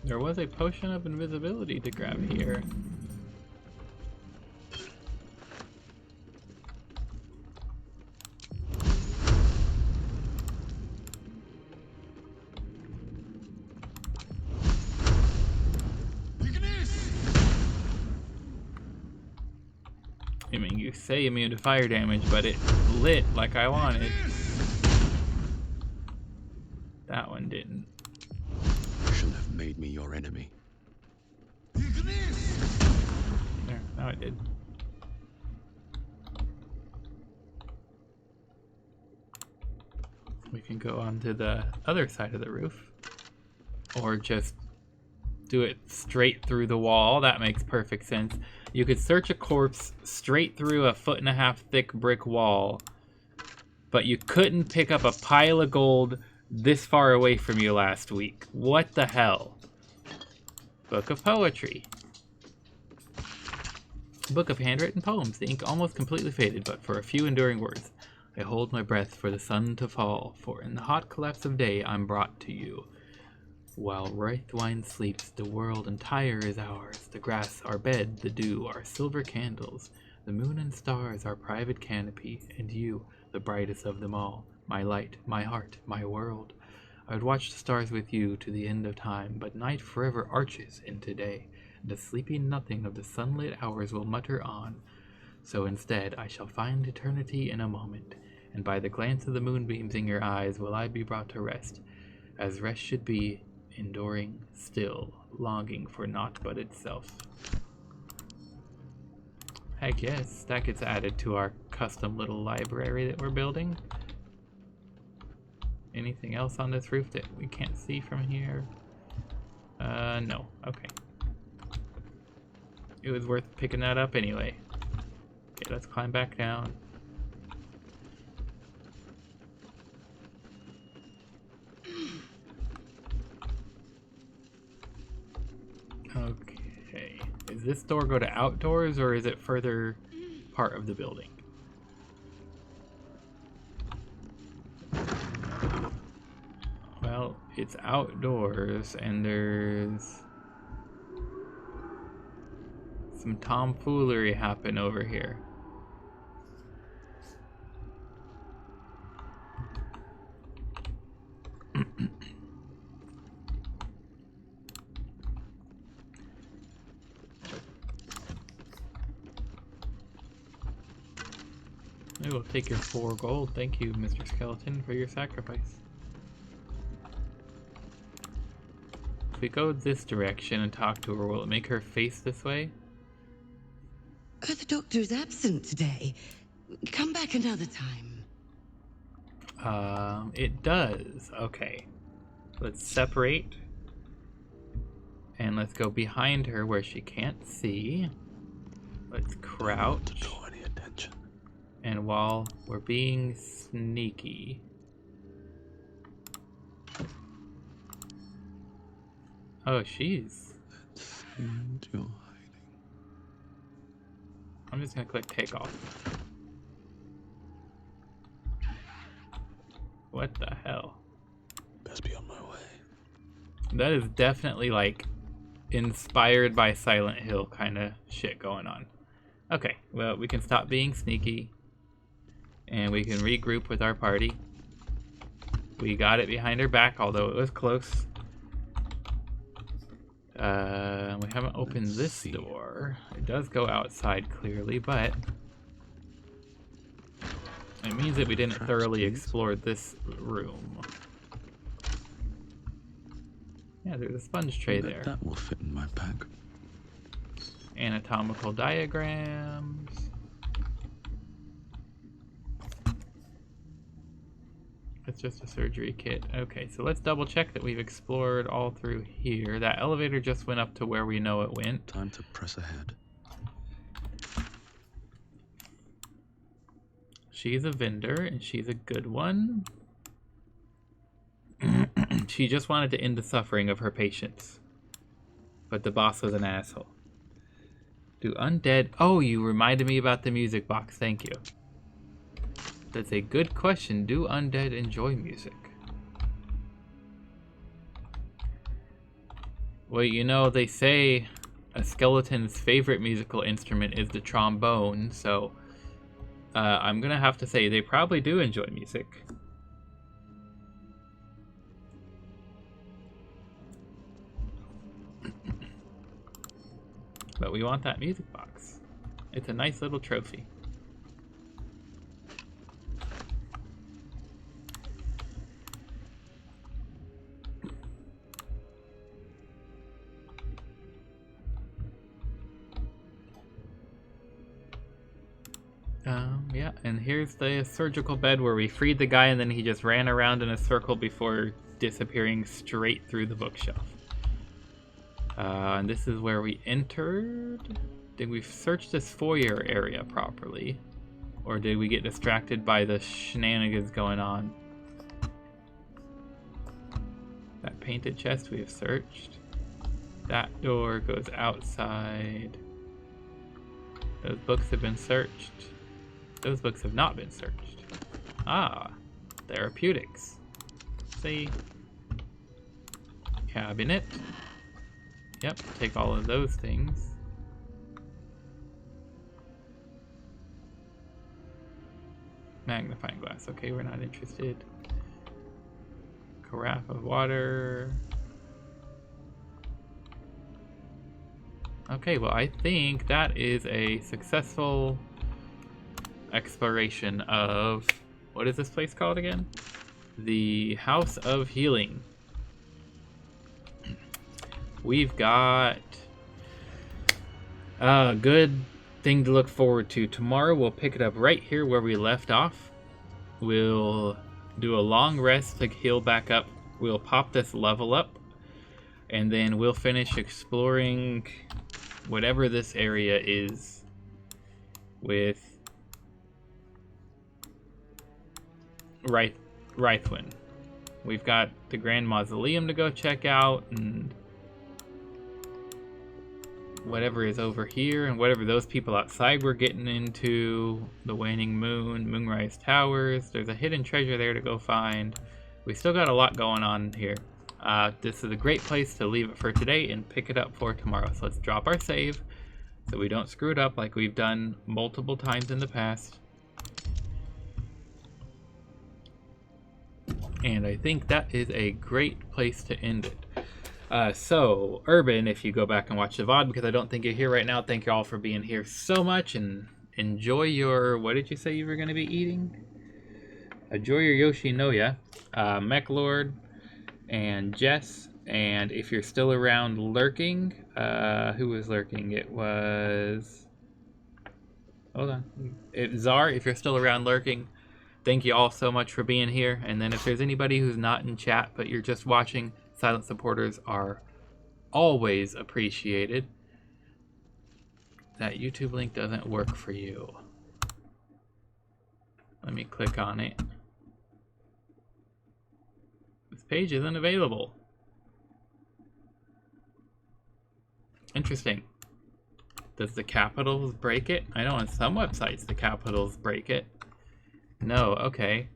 There was a potion of invisibility to grab here. I mean, you say immune to fire damage, but it lit like I wanted. That one didn't. You shouldn't have made me your enemy. There, now it did. We can go on to the other side of the roof. Or just do it straight through the wall. That makes perfect sense. You could search a corpse straight through a 1.5 foot thick brick wall, but you couldn't pick up a pile of gold this far away from you last week. What the hell? Book of Poetry. Book of handwritten poems. The ink almost completely faded, but for a few enduring words. I hold my breath for the sun to fall, for in the hot collapse of day I'm brought to you. While Wraithwine sleeps, the world entire is ours. The grass, our bed, the dew, our silver candles. The moon and stars, our private canopy. And you, the brightest of them all. My light, my heart, my world. I would watch the stars with you to the end of time, but night forever arches into day. The sleepy nothing of the sunlit hours will mutter on. So instead, I shall find eternity in a moment, and by the glance of the moonbeams in your eyes will I be brought to rest, as rest should be, enduring, still, longing for naught but itself. Heck yes, that gets added to our custom little library that we're building. Anything else on this roof that we can't see from here? No. Okay. It was worth picking that up anyway. Okay, let's climb back down. Okay. Does this door go to outdoors or is it further part of the building? Well, it's outdoors and there's some tomfoolery happen over here. I will take your 4 gold. Thank you, Mr. Skeleton, for your sacrifice. If we go this direction and talk to her, will it make her face this way? The doctor is absent today. Come back another time. It does. Okay. Let's separate and And let's go behind her where she can't see. Let's crouch. To draw any attention. And while we're being sneaky... Oh, she's... And you're hiding. I'm just gonna click take off. What the hell? Best be on my way. That is definitely like inspired by Silent Hill kind of shit going on. Okay, well, we can stop being sneaky and we can regroup with our party. We got it behind her back, although it was close. We haven't opened this door. It does go outside clearly, but it means that we didn't thoroughly explore this room. Yeah, there's a sponge tray there. That will fit in my bag. Anatomical diagrams. It's just a surgery kit. Okay, so let's double check that we've explored all through here. That elevator just went up to where we know it went. Time to press ahead. She's a vendor, and she's a good one. She just wanted to end the suffering of her patients. But the boss was an asshole. Do undead... Oh, you reminded me about the music box. Thank you. That's a good question. Do undead enjoy music? Well, you know, they say a skeleton's favorite musical instrument is the trombone, so I'm gonna have to say they probably do enjoy music. But we want that music box. It's a nice little trophy. Yeah, and here's the surgical bed where we freed the guy and then he just ran around in a circle before disappearing straight through the bookshelf. And this is where we entered. Did we search this foyer area properly? Or did we get distracted by the shenanigans going on? That painted chest we have searched. That door goes outside. Those books have been searched. Those books have not been searched. Ah, therapeutics. See? Cabinet. Yep, take all of those things. Magnifying glass. Okay, we're not interested. Carafe of water. Okay, well, I think that is a successful exploration of... What is this place called again? The House of Healing. We've got a good thing to look forward to. Tomorrow we'll pick it up right here where we left off. We'll do a long rest to heal back up. We'll pop this level up. And then we'll finish exploring whatever this area is with Rythwin. We've got the Grand Mausoleum to go check out, and whatever is over here, and whatever those people outside were getting into, the Waning Moon, Moonrise Towers. There's a hidden treasure there to go find. We still got a lot going on here. This is a great place to leave it for today and pick it up for tomorrow. So let's drop our save so we don't screw it up like we've done multiple times in the past. And I think that is a great place to end it. So, Urban, if you go back and watch the VOD, because I don't think you're here right now, thank you all for being here so much, and enjoy your... What did you say you were going to be eating? Enjoy your Yoshinoya. Mech Lord and Jess, and if you're still around lurking, who was lurking? It was... Hold on. Czar, if you're still around lurking, thank you all so much for being here. And then if there's anybody who's not in chat, but you're just watching, silent supporters are always appreciated. That YouTube link doesn't work for you. Let me click on it. This page isn't available. Interesting. Does the capitals break it? I know on some websites the capitals break it. No, okay.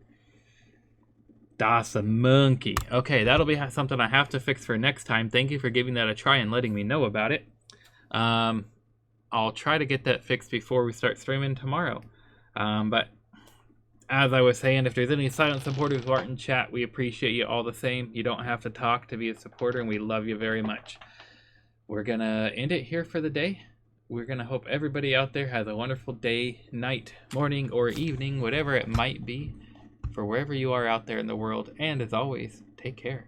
Das a monkey. Okay, that'll be something I have to fix for next time. Thank you for giving that a try and letting me know about it. I'll try to get that fixed before we start streaming tomorrow. But as I was saying, if there's any silent supporters who aren't in chat, we appreciate you all the same. You don't have to talk to be a supporter, and we love you very much. We're going to end it here for the day. We're going to hope everybody out there has a wonderful day, night, morning, or evening, whatever it might be, for wherever you are out there in the world. And as always, take care.